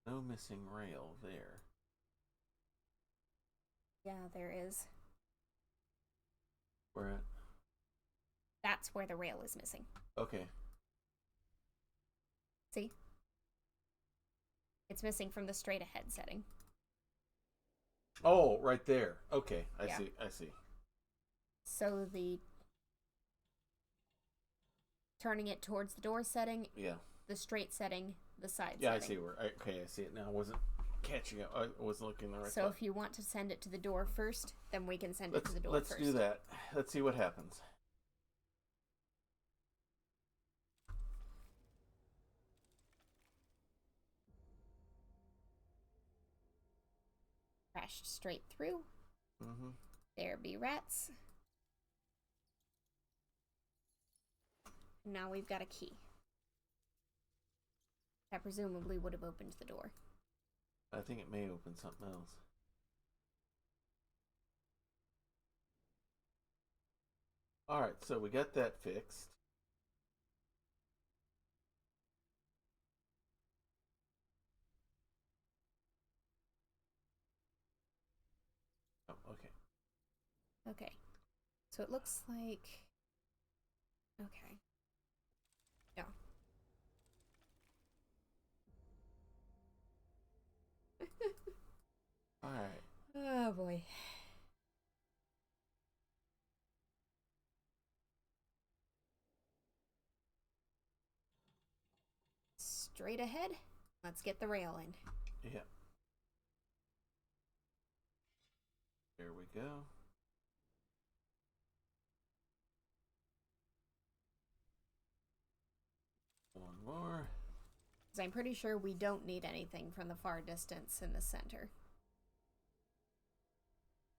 No missing rail there. Yeah, there is. Where at? That's where the rail is missing. Okay. See? It's missing from the straight ahead setting. Oh, right there. Okay, I Yeah. see. I see. So the turning it towards the door setting, Yeah. the straight setting, the side Yeah, setting. I see where. Okay, I see it now. I wasn't catching it. I wasn't looking in the right So spot. if you want to send it to the door first, then we can send it to the door Let's first. do that. Let's see what happens. Crashed straight through. Mm-hmm. There be rats. Now we've got a key. That presumably would have opened the door. I think it may open something else. Alright, so we got that fixed. Oh, okay. Okay. So it looks like... Okay. Yeah. Alright. Oh boy. Straight ahead. Let's get the rail in. Yeah. There we go. One more. Because I'm pretty sure we don't need anything from the far distance in the center.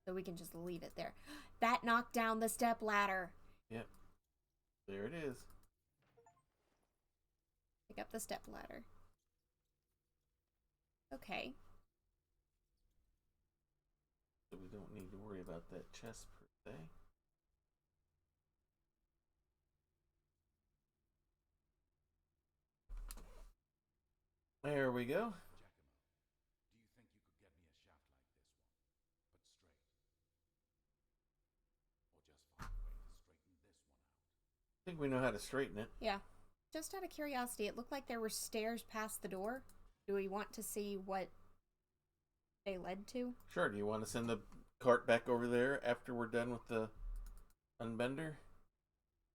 So we can just leave it there. That knocked down the step ladder. Yep. There it is. Pick up the step ladder. Okay. So we don't need to worry about that chest per se. There we go. Giacomo, do you think you could get me a shaft like this one, but straight? Or just find a way to straighten this one out? I think we know how to straighten it. Yeah. Just out of curiosity, it looked like there were stairs past the door. Do we want to see what they led to? Sure. Do you want to send the cart back over there after we're done with the unbender?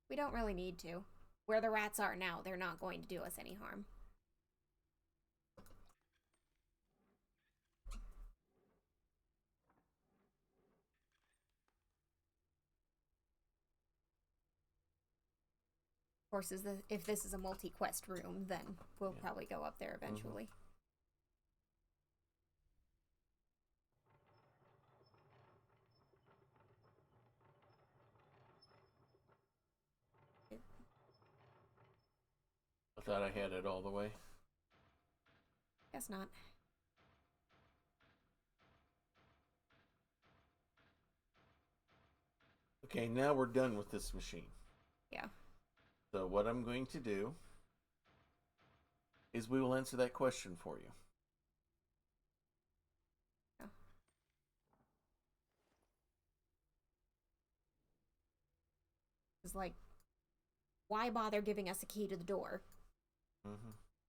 We don't really need to. Where the rats are now, they're not going to do us any harm. Of course, if this is a multi-quest room, then we'll probably go up there eventually. I thought I had it all the way. Guess not. Okay, now we're done with this machine. Yeah. So what I'm going to do is we will answer that question for you. Yeah. It's like, why bother giving us a key to the door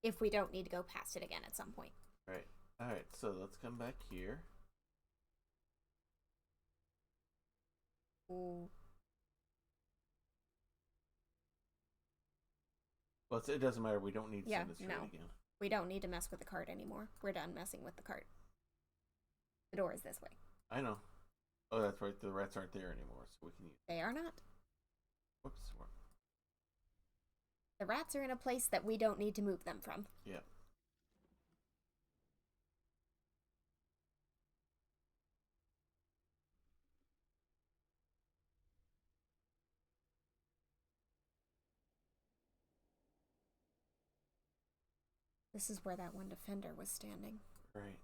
if we don't need to go past it again at some point? Right. All right. So let's come back here. Ooh. Well, it doesn't matter. We don't need to send it straight no. again. We don't need to mess with the cart anymore. We're done messing with the cart. The door is this way. I know. Oh, that's right. The rats aren't there anymore, so we can use. They are not. Whoops. The rats are in a place that we don't need to move them from. Yeah. This is where that one defender was standing. Right.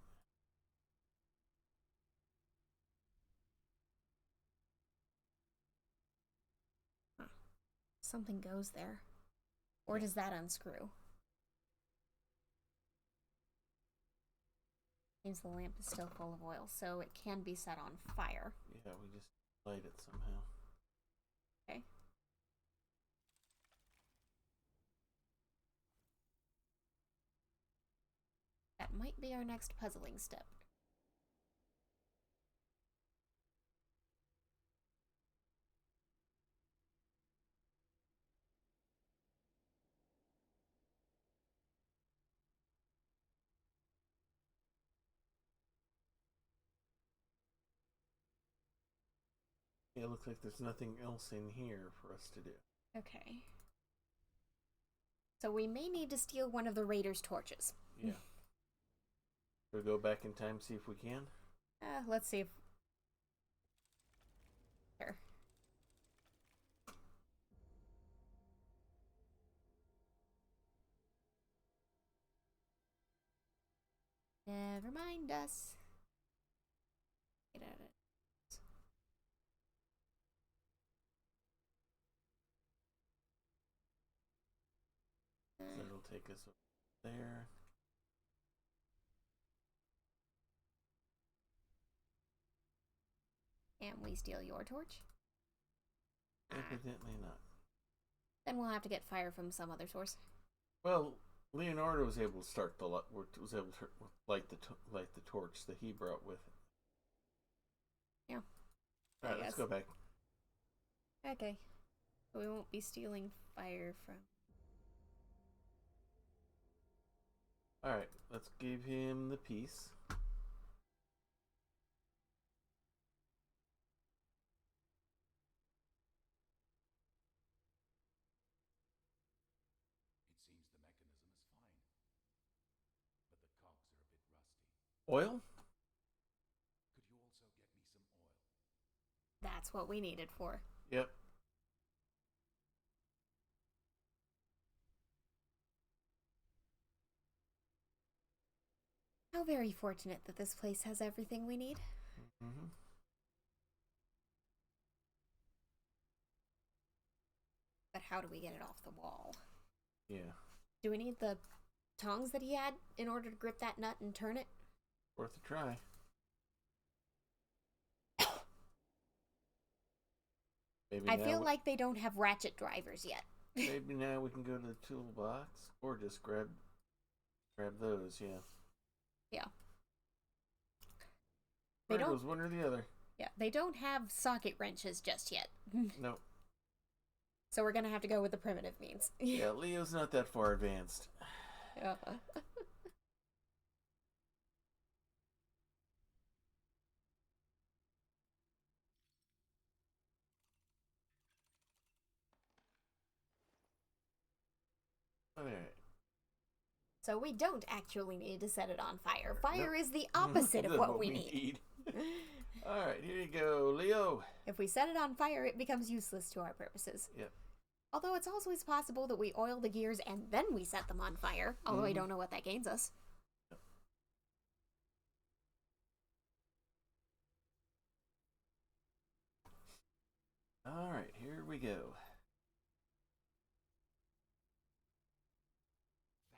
Huh. Something goes there. Or does that unscrew? Seems the lamp is still full of oil, so it can be set on fire. Yeah, we just light it somehow. Okay. That might be our next puzzling step. Yeah, it looks like there's nothing else in here for us to do. Okay. So we may need to steal one of the raiders' torches. Yeah. Should we go back in time, see if we can? Let's see if... Sure. Never mind us. Get out of it. So it'll take us over there. Can we steal your torch? Evidently not. Then we'll have to get fire from some other source. Well, Leonardo was able to start the was able to light the torch that he brought with him. Yeah. All right, let's go back. Okay. So we won't be stealing fire from... All right, let's give him the piece. It seems the mechanism is fine, but the cogs are a bit rusty. Oil? Could you also get me some oil? That's what we needed for. Yep. How very fortunate that this place has everything we need. Mm-hmm. But how do we get it off the wall? Yeah. Do we need the tongs that he had in order to grip that nut and turn it? Worth a try. Maybe I feel like they don't have ratchet drivers yet. maybe now we can go to the toolbox or just grab those. Yeah. Yeah. They don't. One or the other. Yeah, they don't have socket wrenches just yet. Nope. So we're gonna have to go with the primitive means. Yeah, Leo's not that far advanced. Yeah. Alright. So we don't actually need to set it on fire. Fire is the opposite of what we need. Alright, here you go, Leo. If we set it on fire, it becomes useless to our purposes. Yep. Although it's always possible that we oil the gears and then we set them on fire, although I don't know what that gains us. Alright, here we go.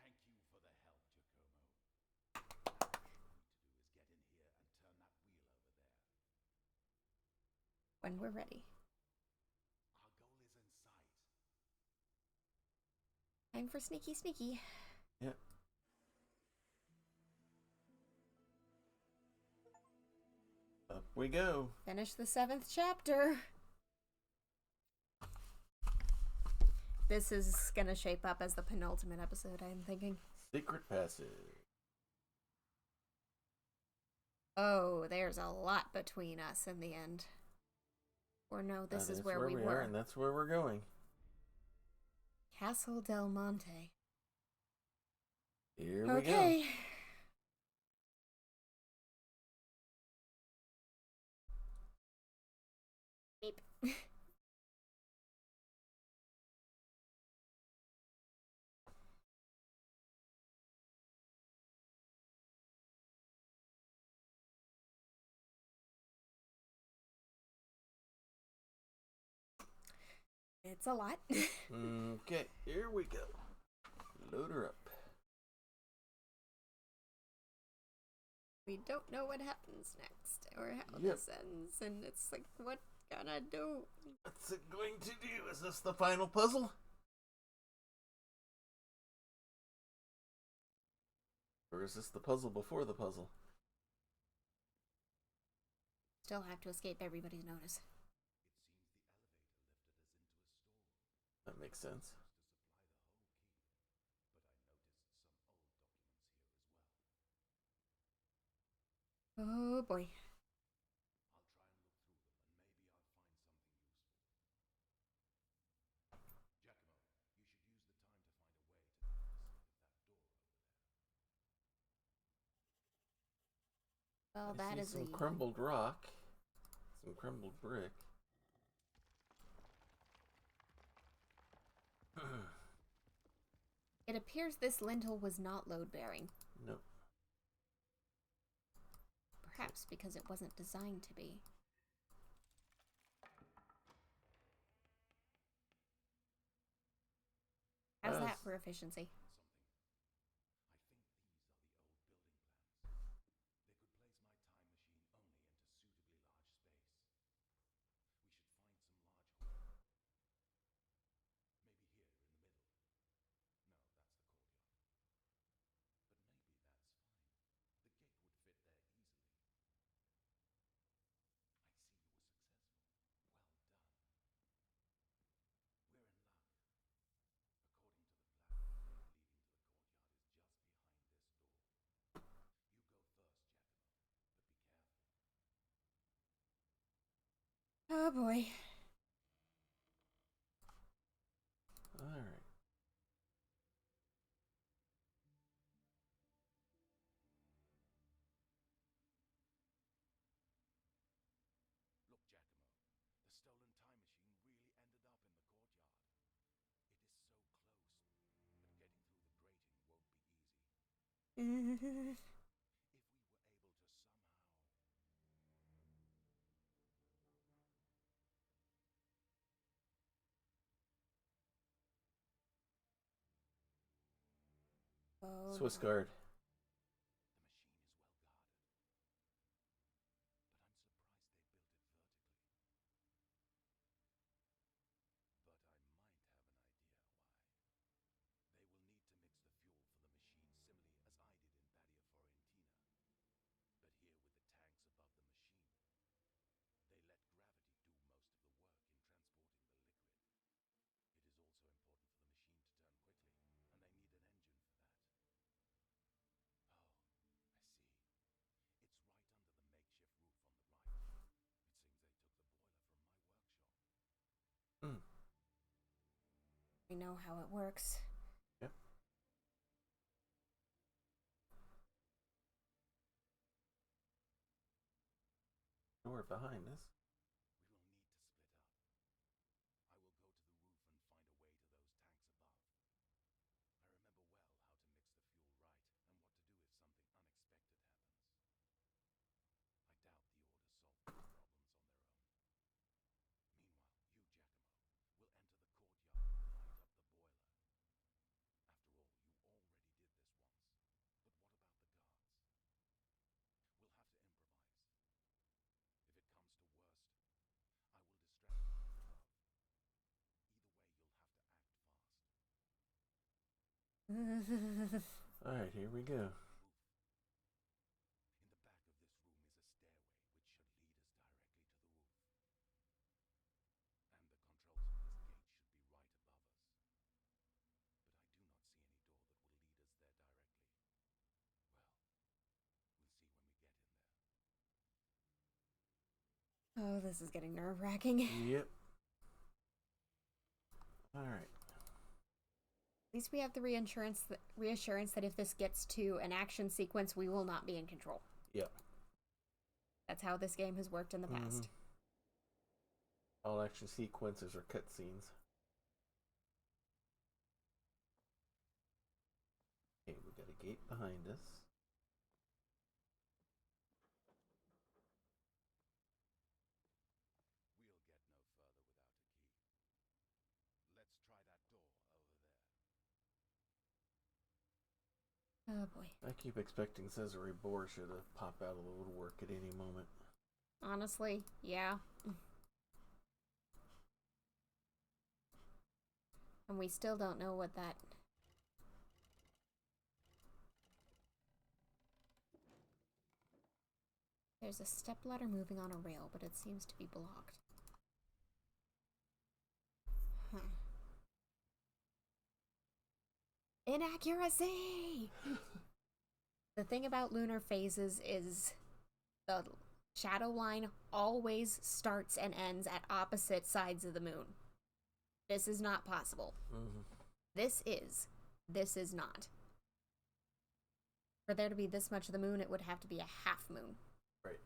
Thank you for the help, Giacomo. All we need to do is get in here and turn that wheel over there. When we're ready. Our goal is in sight. Time for sneaky sneaky. Yep. Up we go. Finish the 7th chapter. This is gonna shape up as the penultimate episode, I'm thinking. Secret passage. Oh, there's a lot between us in the end. Or no, this is where we were. And that's where we're going. Castle Del Monte. Here we go. Okay. Beep. It's a lot. Okay, here we go. Load her up. We don't know what happens next or how Yep. this ends, and it's like, what can I do? What's it going to do? Is this the final puzzle? Or is this the puzzle before the puzzle? Still have to escape everybody's notice. That makes sense. Oh boy. Well, I that see is some crumbled rock, some crumbled brick. It appears this lintel was not load-bearing. Nope. Perhaps because it wasn't designed to be. How's that for efficiency? Oh boy. Alright. Look, Giacomo, the stolen time machine really ended up in the courtyard. It is so close, but getting through the grating won't be easy. If we were able to Oh, Swiss no. guard. The machine is well guarded, but I'm surprised they built it vertically. But I might have an idea why. They will need to mix the fuel for the machine similarly as I did in Badia Fiorentina. But here with the tanks above the machine, they let gravity do most of the work in transporting the liquid. It is also important for the machine to turn quickly, and they need an engine for that. Oh, I see. It's right under the makeshift roof on the right. It seems they took the boiler from my workshop. I know how it works. Yep. Door behind us. We will need to split up. I will go to the roof and find a way to those tanks above. I remember well how to mix the fuel right and what to do if something unexpected happens. I doubt the orders solve these problems on their own. Meanwhile, you, Giacomo, will enter the courtyard and light up the boiler. After all, you already did this once. But what about the guards? We'll have to improvise. If it comes to worst, I will distract them from above. Either way, you'll have to act fast. Alright, here we go. In the back of this room is a stairway which should lead us directly to the roof. And the controls for this gate should be right above us. But I do not see any door that will lead us there directly. Well, we'll see when we get in there. Oh, this is getting nerve-wracking. Yep. Alright. At least we have the reassurance that if this gets to an action sequence, we will not be in control. Yep. That's how this game has worked in the past. All action sequences are cutscenes. Okay, we got a gate behind us. We'll get no further without a key. Let's try that door over there. Oh boy. I keep expecting Cesare Borgia to pop out of the woodwork at any moment. Honestly, yeah. And we still don't know what that... There's a stepladder moving on a rail, but it seems to be blocked. Huh. Inaccuracy! The thing about lunar phases is the shadow line always starts and ends at opposite sides of the moon. This is not possible. Mm-hmm. This is not. For there to be this much of the moon, it would have to be a half moon. Right.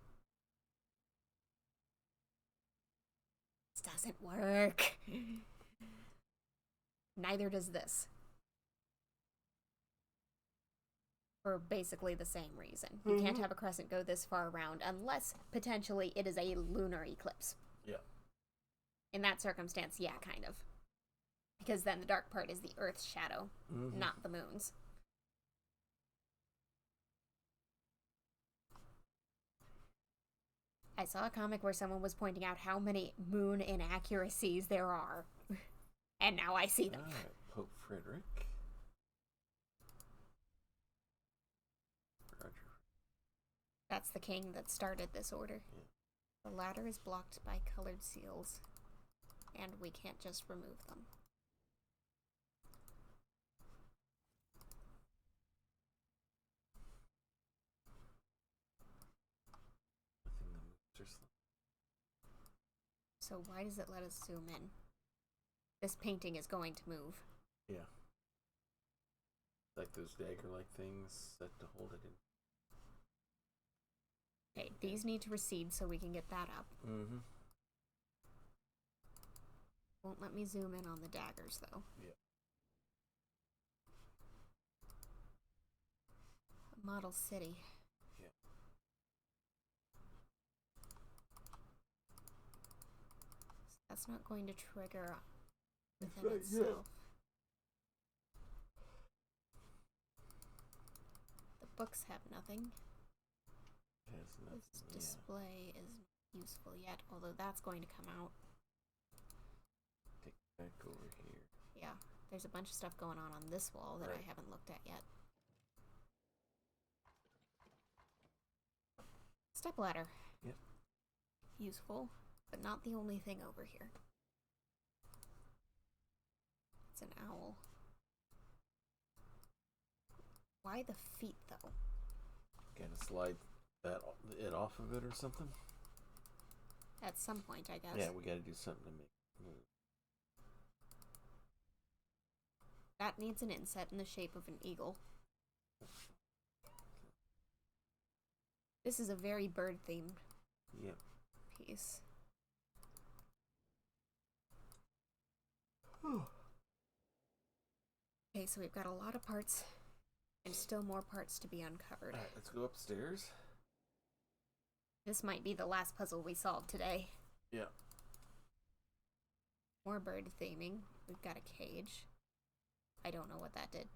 This doesn't work. Neither does this. For basically the same reason. You can't have a crescent go this far around unless potentially it is a lunar eclipse. Yeah. In that circumstance, yeah, kind of. Because then the dark part is the Earth's shadow, not the moon's. I saw a comic where someone was pointing out how many moon inaccuracies there are. And now I see them. Alright, Pope Frederick. Roger. That's the king that started this order. Yeah. The ladder is blocked by colored seals, and we can't just remove them. Nothing that moves or something. So why does it let us zoom in? This painting is going to move. Yeah. Like those dagger-like things set to hold it in. Okay, these need to recede so we can get that up. Mm-hmm. Won't let me zoom in on the daggers, though. Yeah. Model city. Yeah. That's not going to trigger within Right, yeah. itself. The books have nothing. Has nothing. This display is useful yet, although that's going to come out. Take it back over here. Yeah, there's a bunch of stuff going on this wall that Right. I haven't looked at yet. Stepladder. Yep. Useful, but not the only thing over here. It's an owl. Why the feet, though? Gotta slide it off of it or something? At some point, I guess. Yeah, we gotta do something to make it move. That needs an inset in the shape of an eagle. This is a very bird-themed Yep. piece. Okay, so we've got a lot of parts and still more parts to be uncovered. Alright, let's go upstairs. This might be the last puzzle we solve today. Yeah. More bird theming. We've got a cage. I don't know what that did.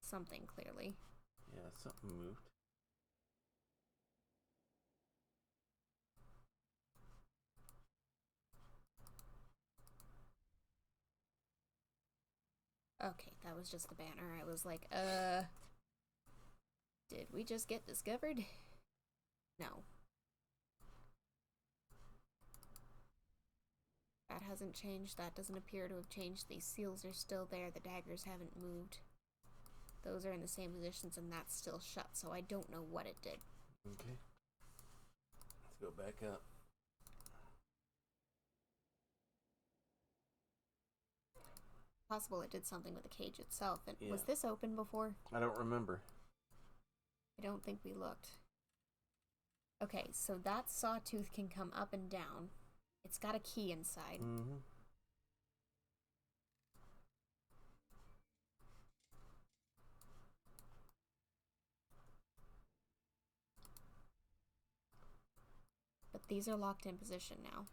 Something, clearly. Yeah, something moved. Okay, that was just the banner. I was like, did we just get discovered? No. That hasn't changed. That doesn't appear to have changed. These seals are still there. The daggers haven't moved. Those are in the same positions, and that's still shut, so I don't know what it did. Okay. Let's go back up. Possible it did something with the cage itself. And Yeah. was this open before? I don't remember. I don't think we looked. Okay, so that sawtooth can come up and down. It's got a key inside. Mm-hmm. But these are locked in position now.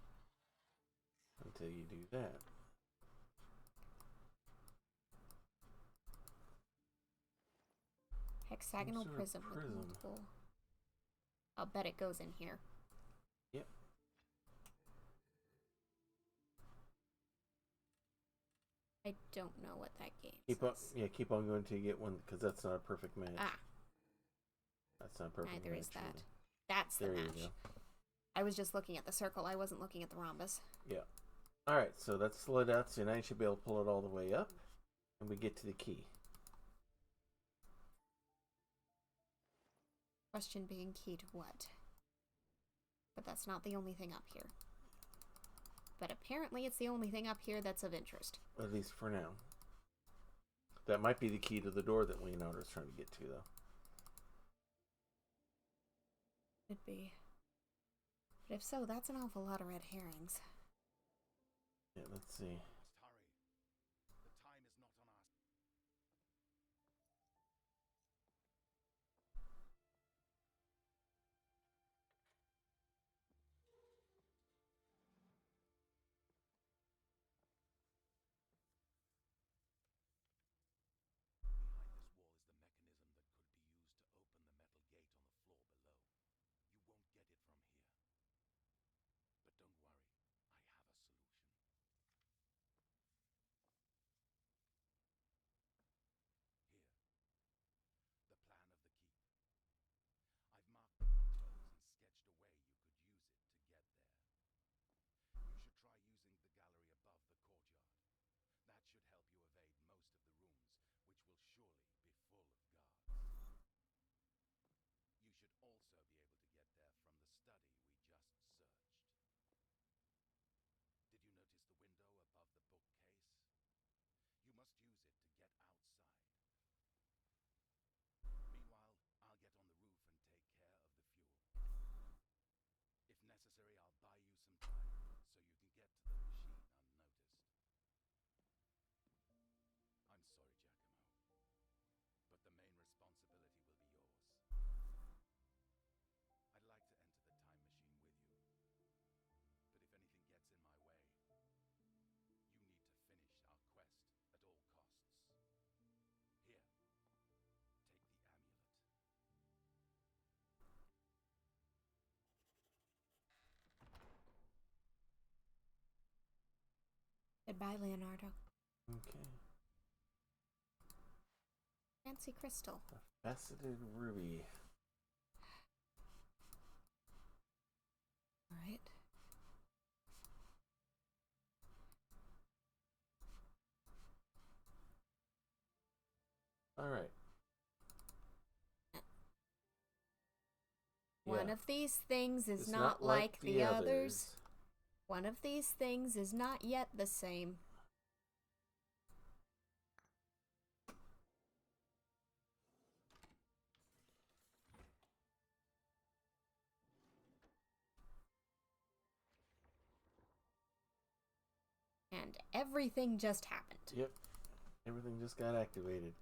Until you do that. Hexagonal sort of prism with prism. multiple. I'll bet it goes in here. Yep. I don't know what that game Keep on, says. yeah, keep on going until you get one, because that's not a perfect match. Ah, That's not a perfect neither match is that. either. That's the There you match. go. I was just looking at the circle. I wasn't looking at the rhombus. Yeah. Alright, so that's slid out, so now you should be able to pull it all the way up, and we get to the key. Question being key to what? But that's not the only thing up here. But apparently it's the only thing up here that's of interest. At least for now. That might be the key to the door that Leonardo's trying to get to, though. Could be. But if so, that's an awful lot of red herrings. Yeah, let's see. Must hurry. The time is not on our side. Behind this wall is the mechanism that could be used to open the metal gate on the floor below. You won't get it from here. But don't worry, I have a solution. Here, the plan of the keep. I've marked the controls and sketched a way you could use it to get there. You should try using the gallery above the courtyard. That should help you evade most of the rooms, which will surely be full of guards. You should also be able to get there from the study we just searched. Did you notice the window above the bookcase? You must use it to get outside. Meanwhile, I'll get on the roof and take care of the fuel. If necessary, I'll buy you some time so you can get to the machine unnoticed. I'm sorry, Giacomo, but the main responsibility will be yours. I'd like to enter the time machine with you, but if anything gets in my way, you need to finish our quest at all costs. Here, take the amulet. Goodbye, Leonardo. Okay. Fancy crystal. A faceted ruby. Alright. Alright. One Yeah. of these things is It's not like the others. One of these things is not yet the same. And everything just happened. Yep. Everything just got activated.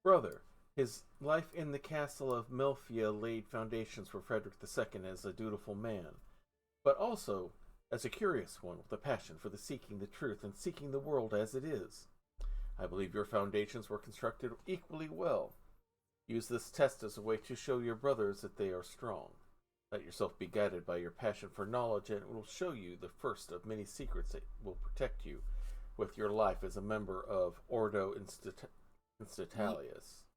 Brother, his life in the castle of Melfia laid foundations for Frederick II as a dutiful man, but also as a curious one with a passion for the seeking the truth and seeking the world as it is. I believe your foundations were constructed equally well. Use this test as a way to show your brothers that they are strong. Let yourself be guided by your passion for knowledge, and it will show you the first of many secrets that will protect you with your life as a member of Ordo Instatalis.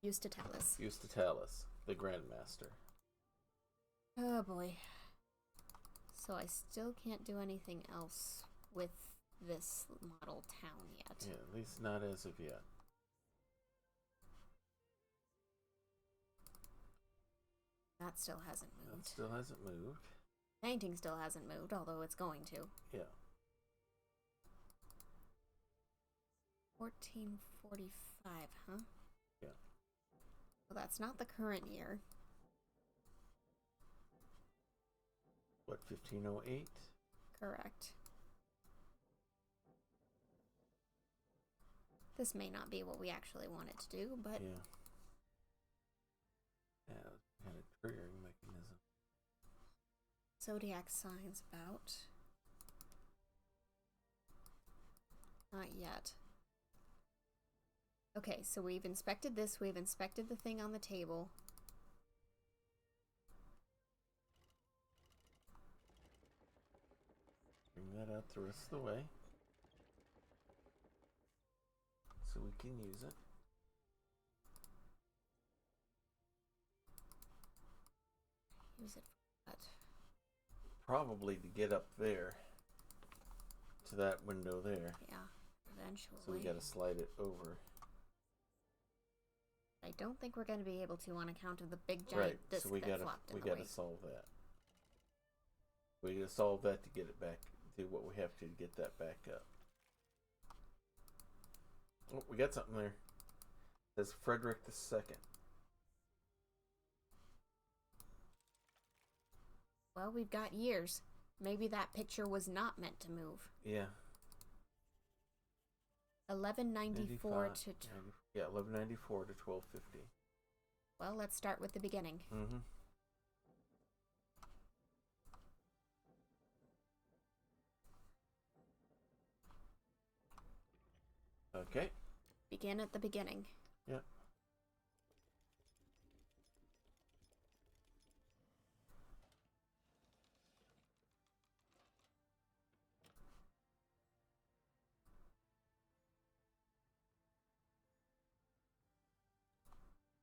Justitalis, the Grandmaster. Oh boy. So I still can't do anything else with this model town yet. Yeah, at least not as of yet. That still hasn't That moved. still hasn't moved. Painting still hasn't moved, although it's going to. Yeah. 1445, huh? Yeah. Well, that's not the current year. What, 1508? Correct. This may not be what we actually wanted to do, but Yeah. Yeah, kind of triggering mechanism. zodiac signs about. Not yet. Okay, so we've inspected this. We've inspected the thing on the table. Bring that out the rest of the way. So we can use it. Use it for what? Probably to get up there. To that window there. Yeah, eventually. So we gotta slide it over. I don't think we're going to be able to on account of the big giant Right, disc so we that gotta flopped in the way. solve that. We gotta solve that to get it back. Do what we have to get that back up. Oh, we got something there. It says Frederick II. Well, we've got years. Maybe that picture was not meant to move. Yeah. 1194 to... 1194 to 1250. Well, let's start with the beginning. Mm-hmm. Okay. Begin at the beginning. Yeah.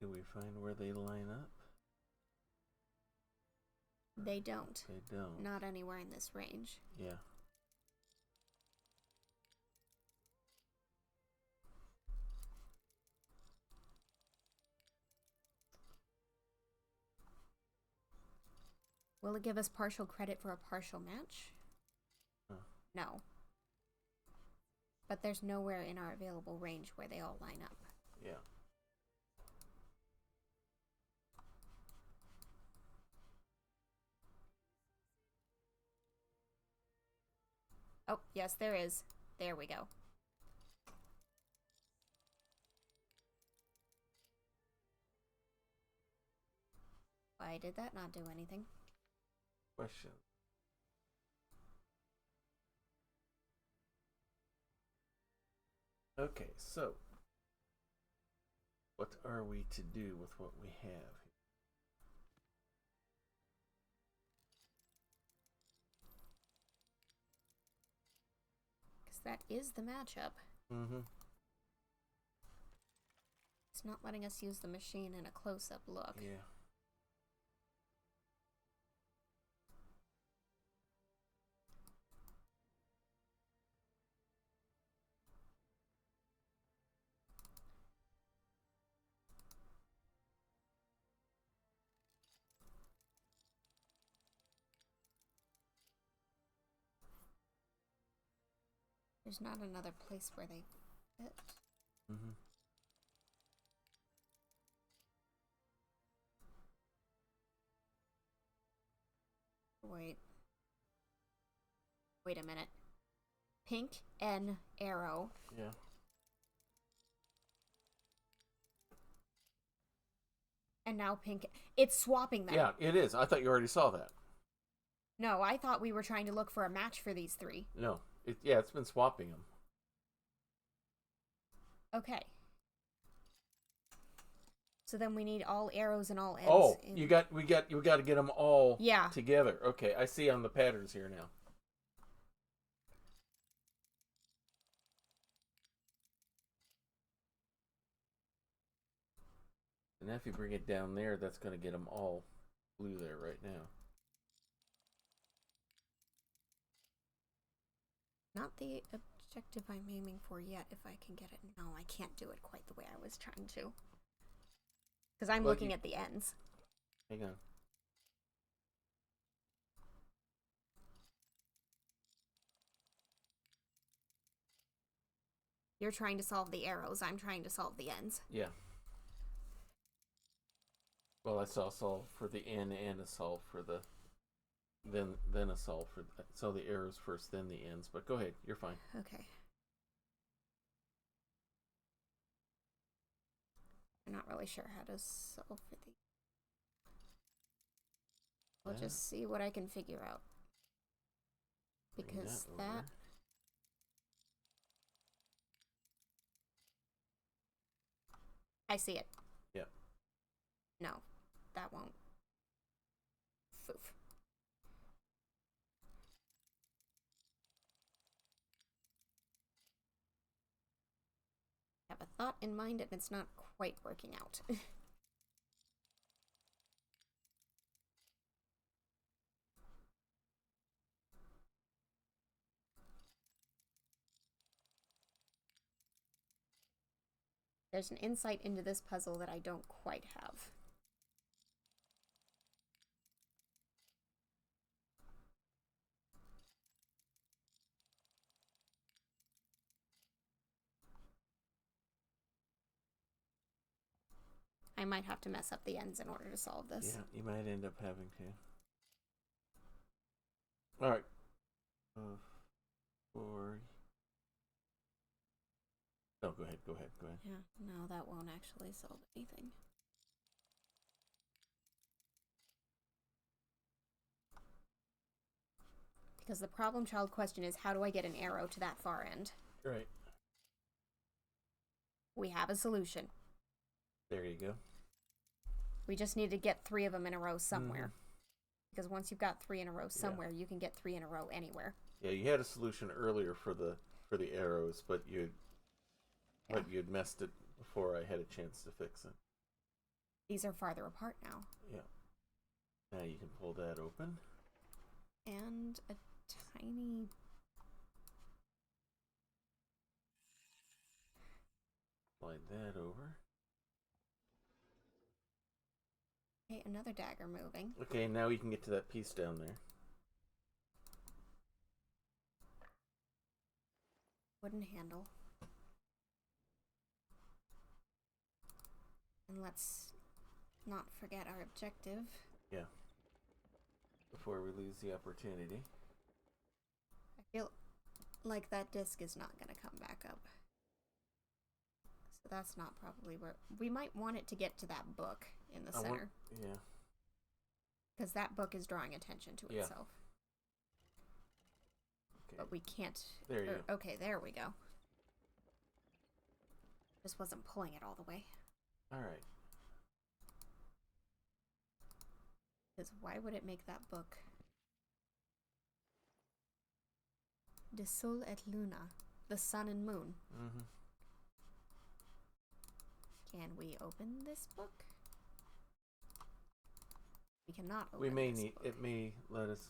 Do we find where they line up? They don't. They don't. Not anywhere in this range. Yeah. Will it give us partial credit for a partial match? Huh. No. But there's nowhere in our available range where they all line up. Yeah. Oh, yes, there is. There we go. Why did that not do anything? Question. Okay, so what are we to do with what we have? Because that is the matchup. Mm-hmm. It's not letting us use the machine in a close-up look. Yeah. There's not another place where they fit. Mm-hmm. Wait. Wait a minute. Pink N arrow. Yeah. And now pink. It's swapping them. Yeah, it is. I thought you already saw that. No, I thought we were trying to look for a match for these three. No. It's been swapping them. Okay. So then we need all arrows and all ends. Oh, we got to get them all Yeah. together. Okay, I see on the patterns here now. And if you bring it down there, that's going to get them all blue there right now. Not the objective I'm aiming for yet, if I can get it. No, I can't do it quite the way I was trying to. Because I'm looking at the ends. Hang on. You're trying to solve the arrows. I'm trying to solve the ends. Yeah. Well, I saw a solve for the N and a solve for the... Then a solve for... So the arrows first, then the ends. But go ahead. You're fine. Okay. I'm not really sure how to solve for the... I'll just see what I can figure out. Because Bring that over. I see it. Yeah. No, that won't. Foof. I have a thought in mind and it's not quite working out. There's an insight into this puzzle that I don't quite have. I might have to mess up the ends in order to solve this. Yeah, you might end up having to. Alright. 4. No, go ahead. Yeah, no, that won't actually solve anything. Because the problem child question is, how do I get an arrow to that far end? Right. We have a solution. There you go. We just need to get 3 of them in a row somewhere. Because once you've got 3 in a row somewhere, you can get 3 in a row anywhere. Yeah, you had a solution earlier for the arrows, but you'd messed it before I had a chance to fix it. These are farther apart now. Yeah. Now you can pull that open. And a tiny... Slide that over. Okay, another dagger moving. Okay, now you can get to that piece down there. Wooden handle. And let's not forget our objective. Yeah. Before we lose the opportunity. I feel like that disc is not going to come back up. So that's not probably where... We might want it to get to that book in the center. Yeah. Because that book is drawing attention to itself. Okay. But we can't... There you go. Okay, there we go. Just wasn't pulling it all the way. Alright. Because why would it make that book? De Sol et Luna. The sun and moon. Mm-hmm. Can we open this book? We cannot open We may this need... book. It may let us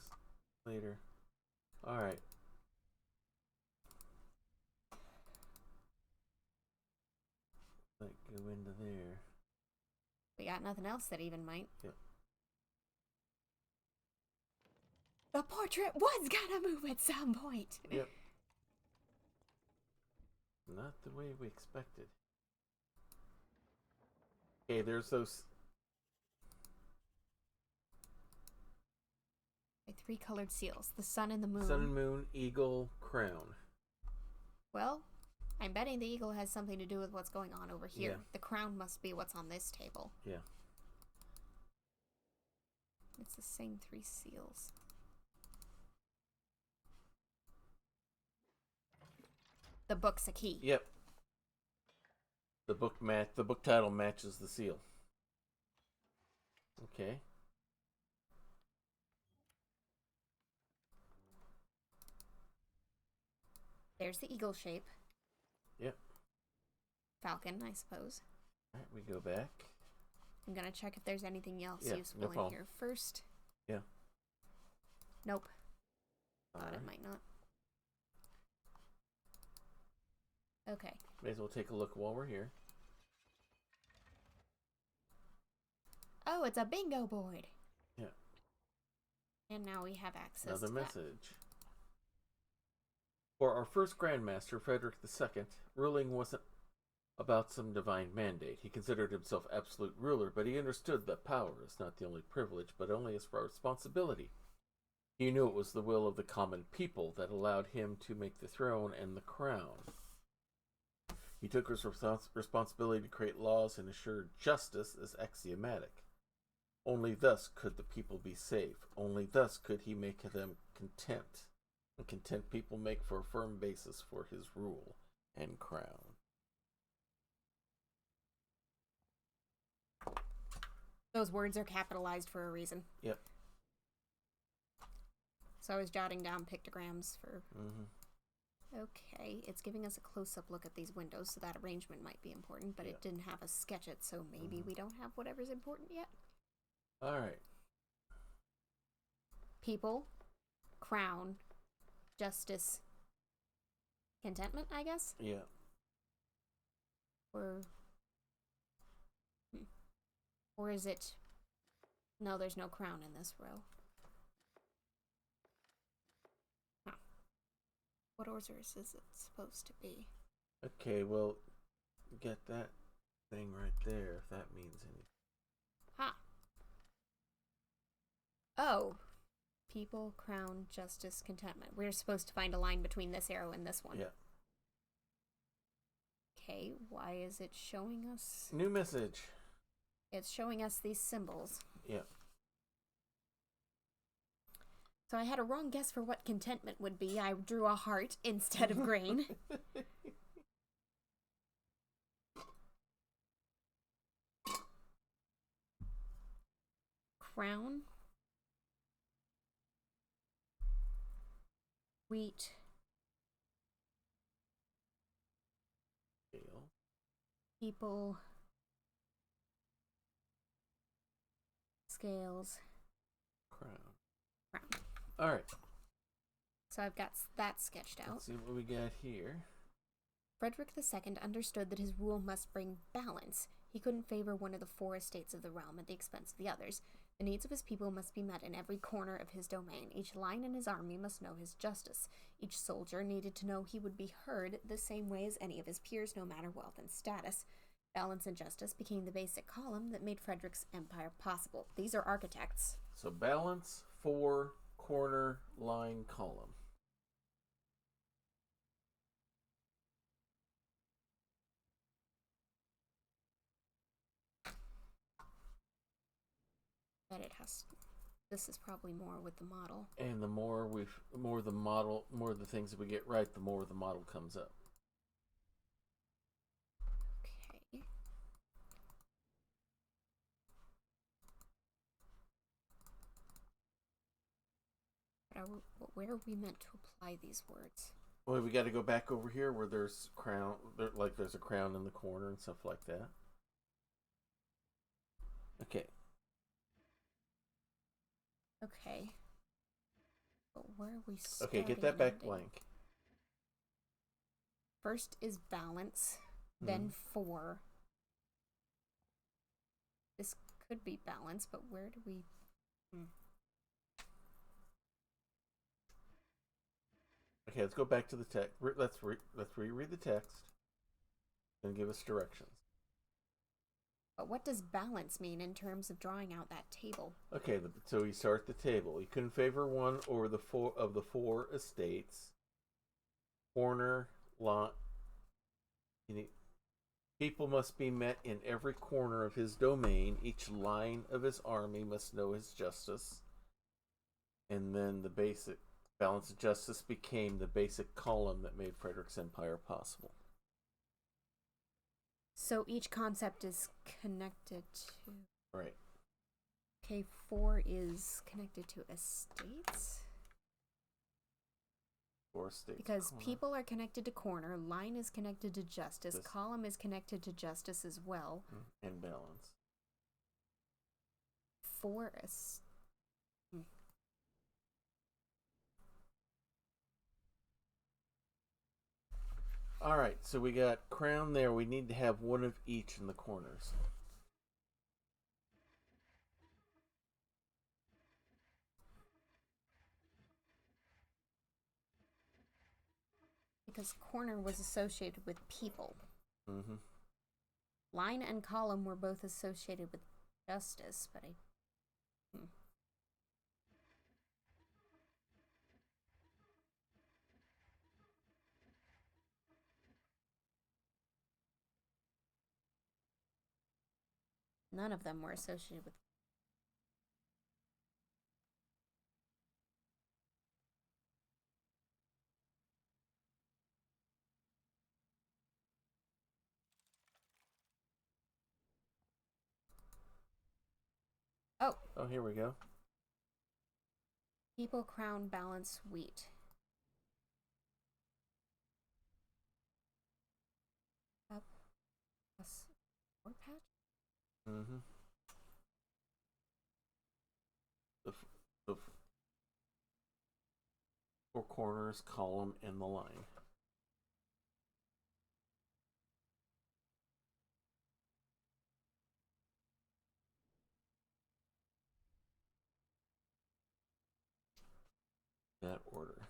later. Alright. Like, go into there. We got nothing else that even might. Yep. The portrait was gonna move at some point. Yep. Not the way we expected. Okay, there's those... My 3 colored seals. The sun and the moon. Sun and moon, eagle, crown. Well, I'm betting the eagle has something to do with what's going on over here. Yeah. The crown must be what's on this table. Yeah. It's the same 3 seals. The book's a key. Yep. The book title matches the seal. Okay. There's the eagle shape. Yep. Falcon, I suppose. Alright, we go back. I'm gonna check if there's anything else Yeah, useful no in problem. here first. Yeah. Nope. Thought Alright. it might not. Okay. May as well take a look while we're here. Oh, it's a bingo board. Yeah. And now we have access Another to that. message. For our first Grandmaster, Frederick II, ruling wasn't about some divine mandate. He considered himself absolute ruler, but he understood that power is not the only privilege, but only as for responsibility. He knew it was the will of the common people that allowed him to make the throne and the crown. He took his responsibility to create laws and assure justice as axiomatic. Only thus could the people be safe. Only thus could he make them content. And content people make for a firm basis for his rule and crown. Those words are capitalized for a reason. Yep. So I was jotting down pictograms for... Mm-hmm. Okay, it's giving us a close-up look at these windows, so that arrangement might be important, but it didn't have us sketch it, so maybe we don't have whatever's important yet. All right. People, crown, justice, contentment, I guess? Yeah. Or is it... No, there's no crown in this row. Huh. What orders is it supposed to be? Okay, well, get that thing right there, if that means anything. Ha! Oh. People, crown, justice, contentment. We're supposed to find a line between this arrow and this one. Yeah. Okay, why is it showing us? New message. It's showing us these symbols. Yeah. So I had a wrong guess for what contentment would be. I drew a heart instead of grain. Crown. Wheat. Scale. People. Scales. Crown. Crown. All right. So I've got that sketched out. Let's see what we got here. Frederick II understood that his rule must bring balance. He couldn't favor one of the 4 estates of the realm at the expense of the others. The needs of his people must be met in every corner of his domain. Each line in his army must know his justice. Each soldier needed to know he would be heard the same way as any of his peers, no matter wealth and status. Balance and justice became the basic column that made Frederick's empire possible. These are architects. So balance, 4, corner, line, column. But it has... This is probably more with the model. And the more the model, more the things that we get right, the more the model comes up. Okay. But where are we meant to apply these words? Well, we got to go back over here where there's crown, there's a crown in the corner and stuff like that. Okay. Okay. But where are we starting? Okay, get that back ending? blank. First is balance, then 4. This could be balance, but where do we... Okay, let's go back to the text. Let's reread the text and give us directions. But what does balance mean in terms of drawing out that table? Okay, so we start the table. You couldn't favor one or the 4 of the 4 estates. Corner, lot. People must be met in every corner of his domain. Each line of his army must know his justice. And then the basic balance of justice became the basic column that made Frederick's empire possible. So each concept is connected to... Right. Okay, 4 is connected to estates. 4 estates. Because corner. people are connected to corner, line is connected to justice, This- column is connected to justice as well. And balance. 4 is... All right, so we got crown there. We need to have one of each in the corners. Because corner was associated with people. Mm-hmm. Line and column were both associated with justice, but I... None of them were associated with... Oh, here we go. People, crown, balance, wheat. Up, plus, four patch? Mm-hmm. The four corners, column, and the line. That order.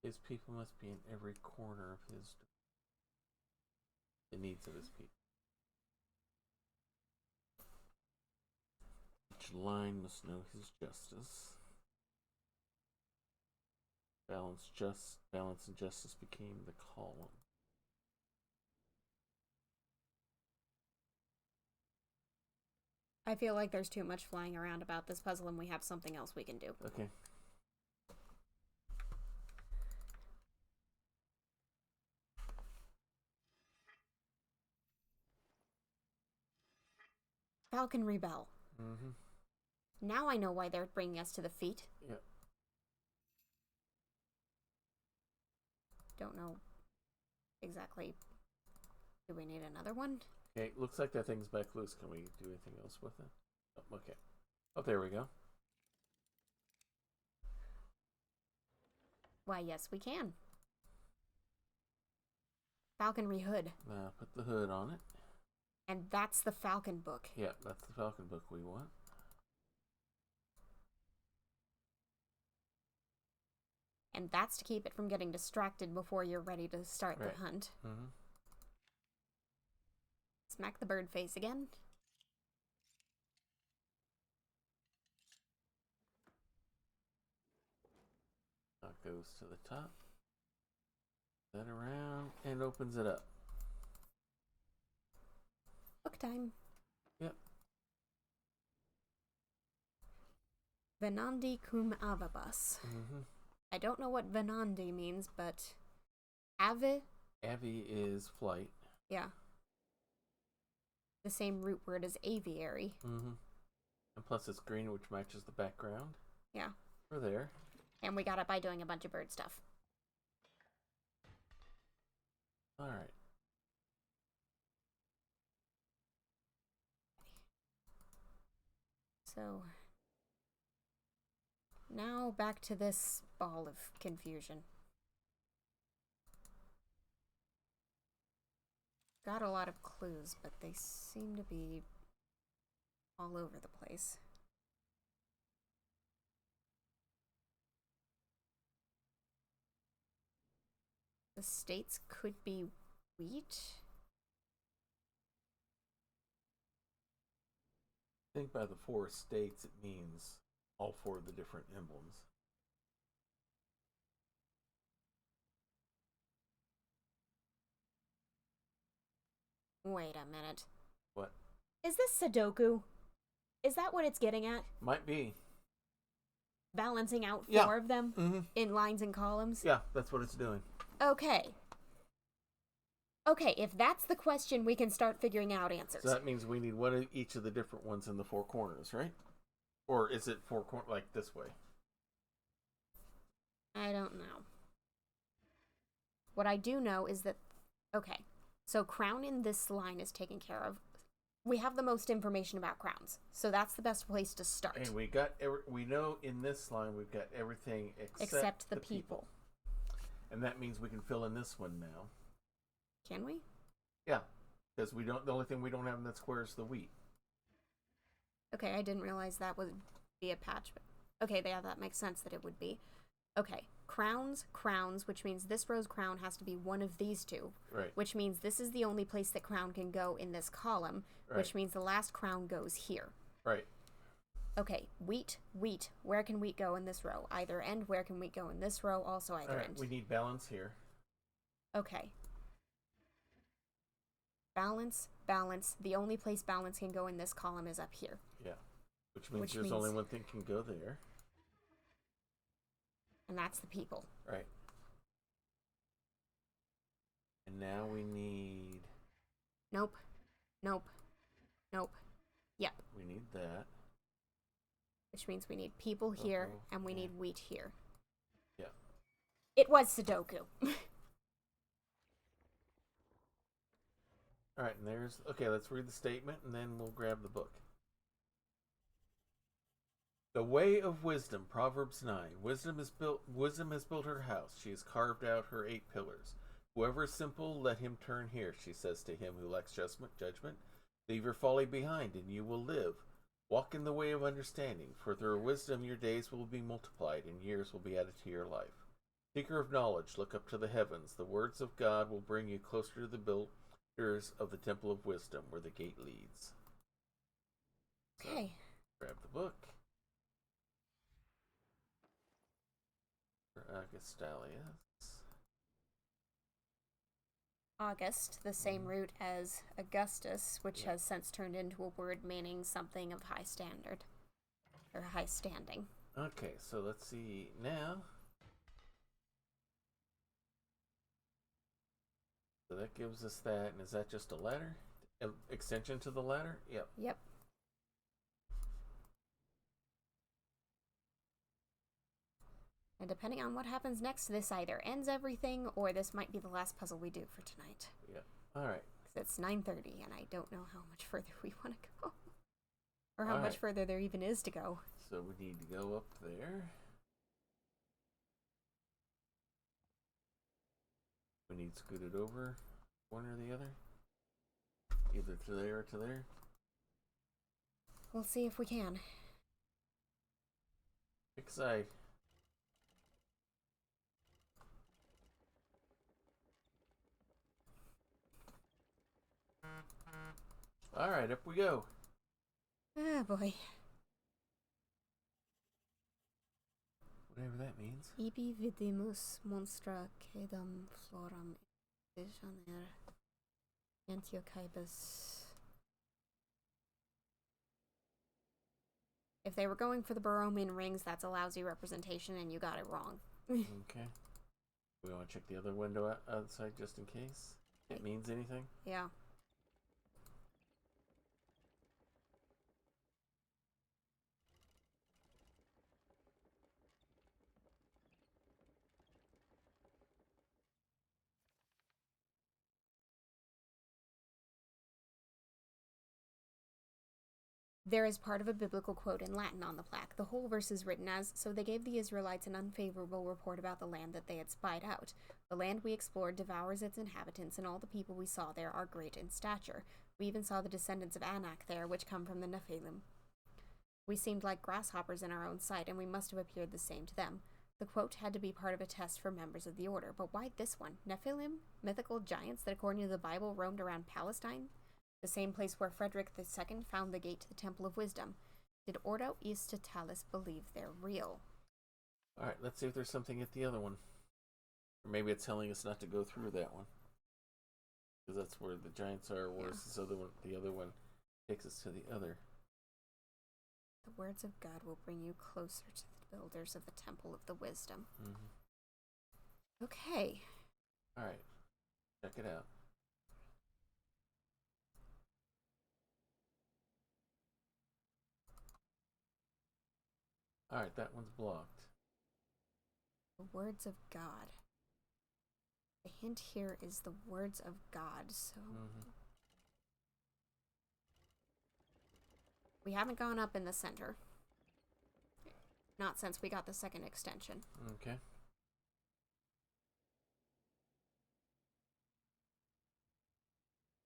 His people must be in every corner of his. The needs of his people. Each line must know his justice. Balance and justice became the column. I feel like there's too much flying around about this puzzle and we have something else we can do. Okay. Falcon rebel. Mm-hmm. Now I know why they're bringing us to the feet. Yep. Don't know exactly. Do we need another one? Okay, looks like that thing's back loose. Can we do anything else with it? Oh, okay. Oh, there we go. Why, yes, we can. Falconry hood. Put the hood on it. And that's the Falcon book. Yeah, that's the Falcon book we want. And that's to keep it from getting distracted before you're ready to start Right. the hunt. Mm-hmm. Smack the bird face again. That goes to the top. That around and opens it up. Book time. Yep. Venandi cum avabus. Mm-hmm. I don't know what Venandi means, but ave, Avi is flight. yeah. The same root word as aviary. Mm-hmm. And plus it's green, which matches the background. Yeah. We're there. And we got it by doing a bunch of bird stuff. All right. So now back to this ball of confusion. Got a lot of clues, but they seem to be all over the place. The states could be wheat. I think by the 4 states it means all 4 of the different emblems. Wait a minute. What? Is this Sudoku? Is that what it's getting at? Might be. Balancing out Yeah. 4 of them Mm-hmm. in lines and columns? Yeah, that's what it's doing. Okay. Okay, if that's the question, we can start figuring out answers. So that means we need one of each of the different ones in the 4 corners, right? Or is it 4 corners like this way? I don't know. What I do know is that, okay, so crown in this line is taken care of. We have the most information about crowns, so that's the best place to start. And we know in this line we've got everything Except the people. And that means we can fill in this one now. Can we? Yeah, because we don't. The only thing we don't have in that square is the wheat. Okay, I didn't realize that would be a patch. Okay, yeah, that makes sense that it would be. Okay, crowns, which means this row's crown has to be one of these two. Right. Which means this is the only place that crown can go in this column, Right. which means the last crown goes here. Right. Okay, wheat. Where can wheat go in this row? Either end. Where can wheat go in this row? Also either end. We need balance here. Okay. Balance. The only place balance can go in this column is up here. Yeah. Which means there's only one thing can go there. And that's the people. Right. And now we need... Nope. Yep. We need that. Which means we need people here, and we need wheat here. Yeah. It was Sudoku. Alright, and there's... Okay, let's read the statement, and then we'll grab the book. The way of wisdom, Proverbs 9. Wisdom has built her house. She has carved out her 8 pillars. Whoever is simple, let him turn here, she says to him who lacks judgment. Leave your folly behind, and you will live. Walk in the way of understanding, for through wisdom your days will be multiplied, and years will be added to your life. Seeker of knowledge, look up to the heavens. The words of God will bring you closer to the builders of the temple of wisdom, where the gate leads. Okay. So, grab the book. For Augustalius. August, the same root as Augustus, which has since turned into a word meaning something of high standard. Or high standing. Okay, so let's see now. So that gives us that, and is that just a ladder? Extension to the ladder? Yep. And depending on what happens next, this either ends everything, or this might be the last puzzle we do for tonight. Yep. Alright. Because it's 9:30, and I don't know how much further we want to go. Or how much further there even is to go. So we need to go up there. We need to scoot it over one or the other. Either to there or to there. We'll see if we can. Pick side. Alright, up we go. Ah, boy. Whatever that means. Ibi vidimus monstra quedam floram visioner Antiochibus. If they were going for the Borromean rings, that's a lousy representation, and you got it wrong. Okay. We want to check the other window outside just in case it means anything? Yeah. There is part of a biblical quote in Latin on the plaque. The whole verse is written as, "So they gave the Israelites an unfavorable report about the land that they had spied out. The land we explored devours its inhabitants, and all the people we saw there are great in stature. We even saw the descendants of Anak there, which come from the Nephilim. We seemed like grasshoppers in our own sight, and we must have appeared the same to them." The quote had to be part of a test for members of the order, but why this one? Nephilim? Mythical giants that, according to the Bible, roamed around Palestine? The same place where Frederick II found the gate to the Temple of Wisdom. Did Ordo Eustatalis believe they're real? Alright, let's see if there's something at the other one. Or maybe it's telling us not to go through that one. Because that's where the giants are, whereas this other one, the other one takes us to the other. The words of God will bring you closer to the builders of the Temple of the Wisdom. Mm-hmm. Okay. Alright, check it out. Alright, that one's blocked. The words of God. The hint here is the words of God, so... We haven't gone up in the center. Not since we got the second extension. Okay.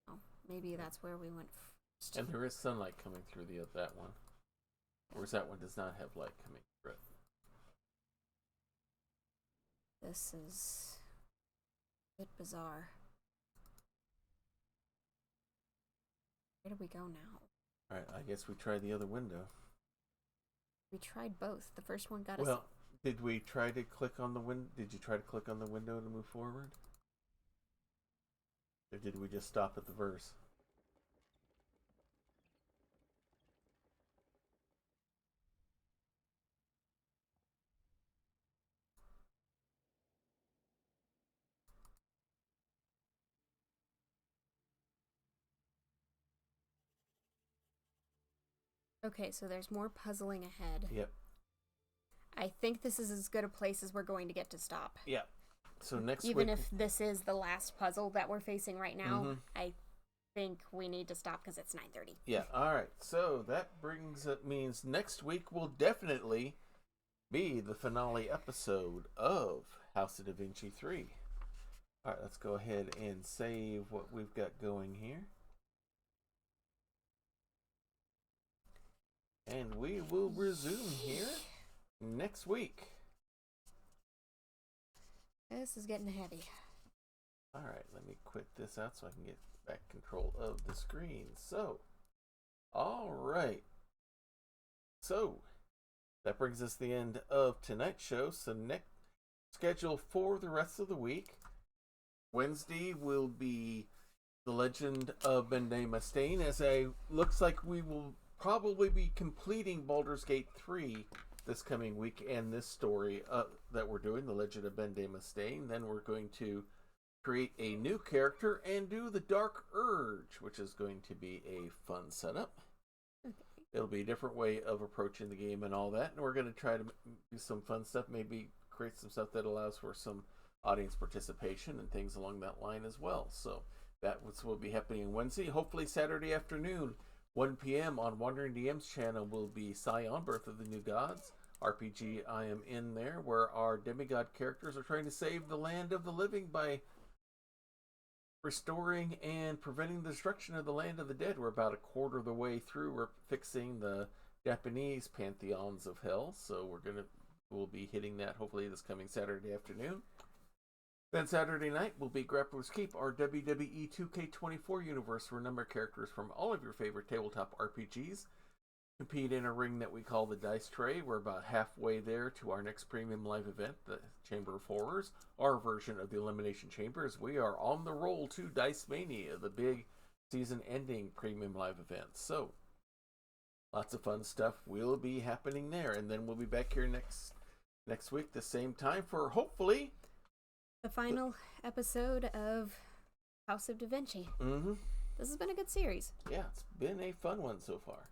Oh, maybe that's where we went first. And there is sunlight coming through that one. Whereas that one does not have light coming through it. This is a bit bizarre. Where do we go now? Alright, I guess we try the other window. We tried both. The first one got us. Well, did we try to click on the window? Did you try to click on the window to move forward? Or did we just stop at the verse? Okay, so there's more puzzling ahead. Yep. I think this is as good a place as we're going to get to stop. Yep. So next Even week, if this is the last puzzle that we're facing right now, Mhm. I think we need to stop because it's 9:30. yeah, alright. So that means next week will definitely be the finale episode of House of Da Vinci 3. Alright, let's go ahead and save what we've got going here. And we will resume here next week. This is getting heavy. Alright, let me quit this out so I can get back control of the screen. So, alright. So, that brings us to the end of tonight's show. So, next schedule for the rest of the week. Wednesday will be The Legend of Bendé Mustaine, as looks like we will probably be completing Baldur's Gate 3 this coming week, and this story that we're doing, The Legend of Bendé Mustaine. Then we're going to create a new character and do the Dark Urge, which is going to be a fun setup. It'll be a different way of approaching the game and all that, and we're going to try to do some fun stuff, maybe create some stuff that allows for some audience participation and things along that line as well. So that will be happening Wednesday. Hopefully Saturday afternoon, 1 p.m. on Wandering DM's channel will be Scion, Birth of the New Gods, RPG I Am In there, where our demigod characters are trying to save the land of the living by restoring and preventing the destruction of the land of the dead. We're about a quarter of the way through. We're fixing the Japanese pantheons of hell, so we'll be hitting that hopefully this coming Saturday afternoon. Then Saturday night will be Grappler's Keep, our WWE 2K24 universe, where a number of characters from all of your favorite tabletop RPGs compete in a ring that we call the Dice Tray. We're about halfway there to our next premium live event, the Chamber of Horrors, our version of the Elimination Chambers. We are on the roll to Dice Mania, the big season-ending premium live event. So, lots of fun stuff will be happening there, and then we'll be back here next week, the same time, for hopefully The final episode of House of Da Vinci. Mm-hmm. This has been a good series. Yeah, it's been a fun one so far.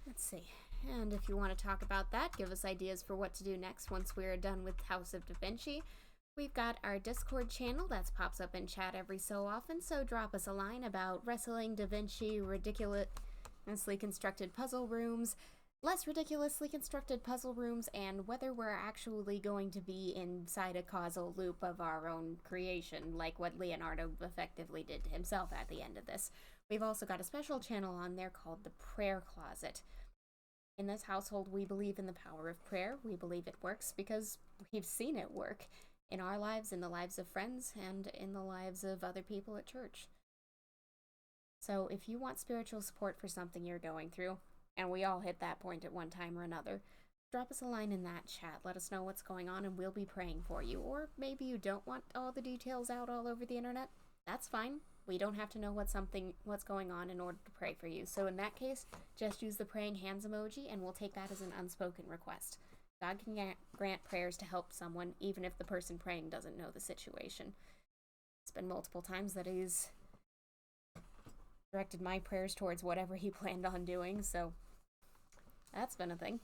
Let's see. And if you want to talk about that, give us ideas for what to do next once we're done with House of Da Vinci. We've got our Discord channel that pops up in chat every so often, so drop us a line about wrestling, Da Vinci, ridiculously constructed puzzle rooms, less ridiculously constructed puzzle rooms, and whether we're actually going to be inside a causal loop of our own creation, like what Leonardo effectively did to himself at the end of this. We've also got a special channel on there called the Prayer Closet. In this household, we believe in the power of prayer. We believe it works because we've seen it work in our lives, in the lives of friends, and in the lives of other people at church. So if you want spiritual support for something you're going through, and we all hit that point at one time or another, drop us a line in that chat. Let us know what's going on, and we'll be praying for you. Or maybe you don't want all the details out all over the internet. That's fine. We don't have to know what's going on in order to pray for you. So in that case, just use the praying hands emoji, and we'll take that as an unspoken request. God can grant prayers to help someone, even if the person praying doesn't know the situation. It's been multiple times that he's directed my prayers towards whatever he planned on doing, so that's been a thing.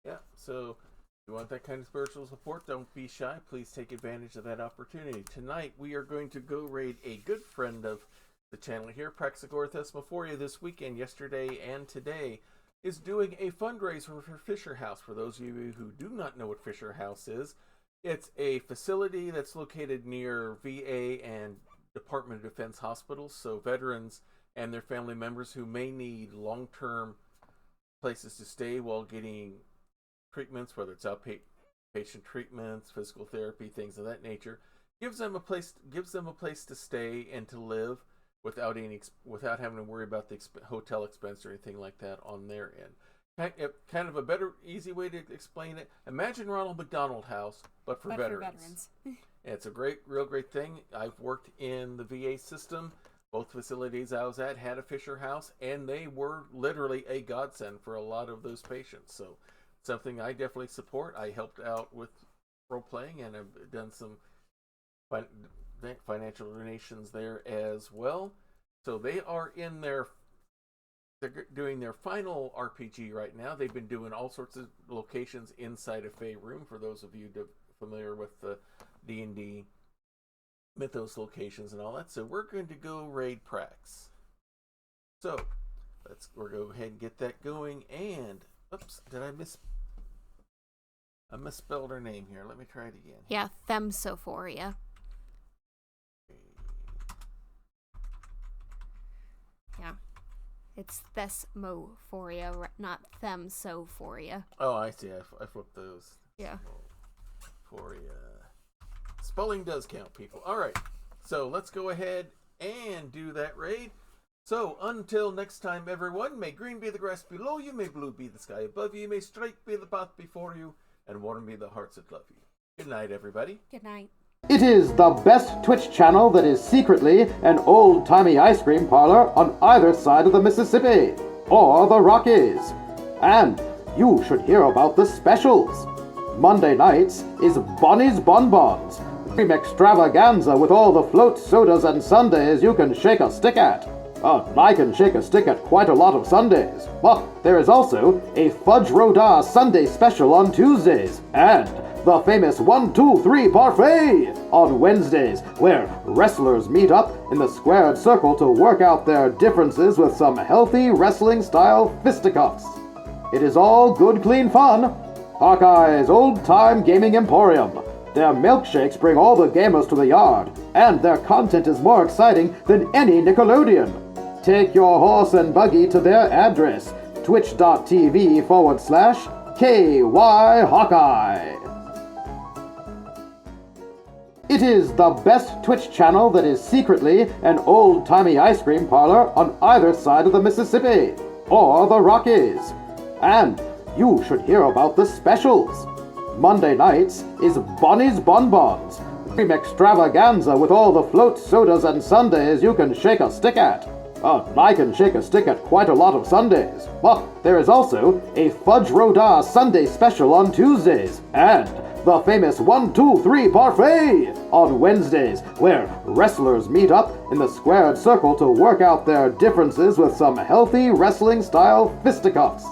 Yeah, so if you want that kind of spiritual support, don't be shy. Please take advantage of that opportunity. Tonight, we are going to go raid a good friend of the channel here, Praxagor Thesmophoria, this weekend, yesterday and today, is doing a fundraiser for Fisher House. For those of you who do not know what Fisher House is, it's a facility that's located near VA and Department of Defense hospitals, so veterans and their family members who may need long-term places to stay while getting treatments, whether it's outpatient treatments, physical therapy, things of that nature, gives them a place to stay and to live without having to worry about the hotel expense or anything like that on their end. Kind of a better, easy way to explain it. Imagine Ronald McDonald House, but for veterans. It's a real great thing. I've worked in the VA system. Both facilities I was at had a Fisher House, and they were literally a godsend for a lot of those patients. So, something I definitely support. I helped out with role playing, and I've done some financial donations there as well. So they are they're doing their final RPG right now. They've been doing all sorts of locations inside a Fey room, for those of you familiar with the D&D Mythos locations and all that. So we're going to go raid Prax. So we'll go ahead and get that going. And oops, I misspelled her name here. Let me try it again. Yeah, Themsophoria. Yeah. It's Thesmophoria, not Themsophoria. Oh, I see. I flipped those. Yeah. Spelling does count, people. All right. So let's go ahead and do that raid. So until next time, everyone, may green be the grass below you, may blue be the sky above you, may straight be the path before you, and warm be the hearts that love you. Good night, everybody. Good night. It is the best Twitch channel that is secretly an old-timey ice cream parlor on either side of the Mississippi, or the Rockies. And you should hear about the specials. Monday nights is Bonnie's Bonbons, cream extravaganza with all the float sodas and sundaes you can shake a stick at. I can shake a stick at quite a lot of Sundays. But there is also a Fudge Rodin Sunday special on Tuesdays, and the famous 1, 2, 3 parfait on Wednesdays, where wrestlers meet up in the squared circle to work out their differences with some healthy wrestling-style fisticuffs. It is all good, clean fun. Hawkeye's old-time gaming emporium. Their milkshakes bring all the gamers to the yard, and their content is more exciting than any Nickelodeon. Take your horse and buggy to their address, twitch.tv/KY Hawkeye. It is the best Twitch channel that is secretly an old-timey ice cream parlor on either side of the Mississippi, or the Rockies. And you should hear about the specials. Monday nights is Bonnie's Bonbons, cream extravaganza with all the float sodas and sundaes you can shake a stick at. I can shake a stick at quite a lot of Sundays. But there is also a Fudge Rodin Sunday special on Tuesdays, and the famous 1, 2, 3 parfait on Wednesdays, where wrestlers meet up in the squared circle to work out their differences with some healthy wrestling-style fisticuffs.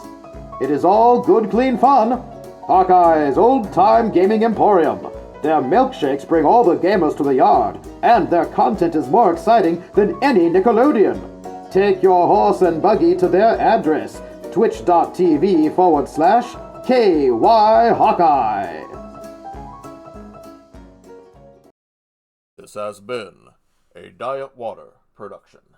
It is all good, clean fun. Hawkeye's old-time gaming emporium. Their milkshakes bring all the gamers to the yard, and their content is more exciting than any Nickelodeon. Take your horse and buggy to their address, twitch.tv/KY Hawkeye. This has been a Diet Water production.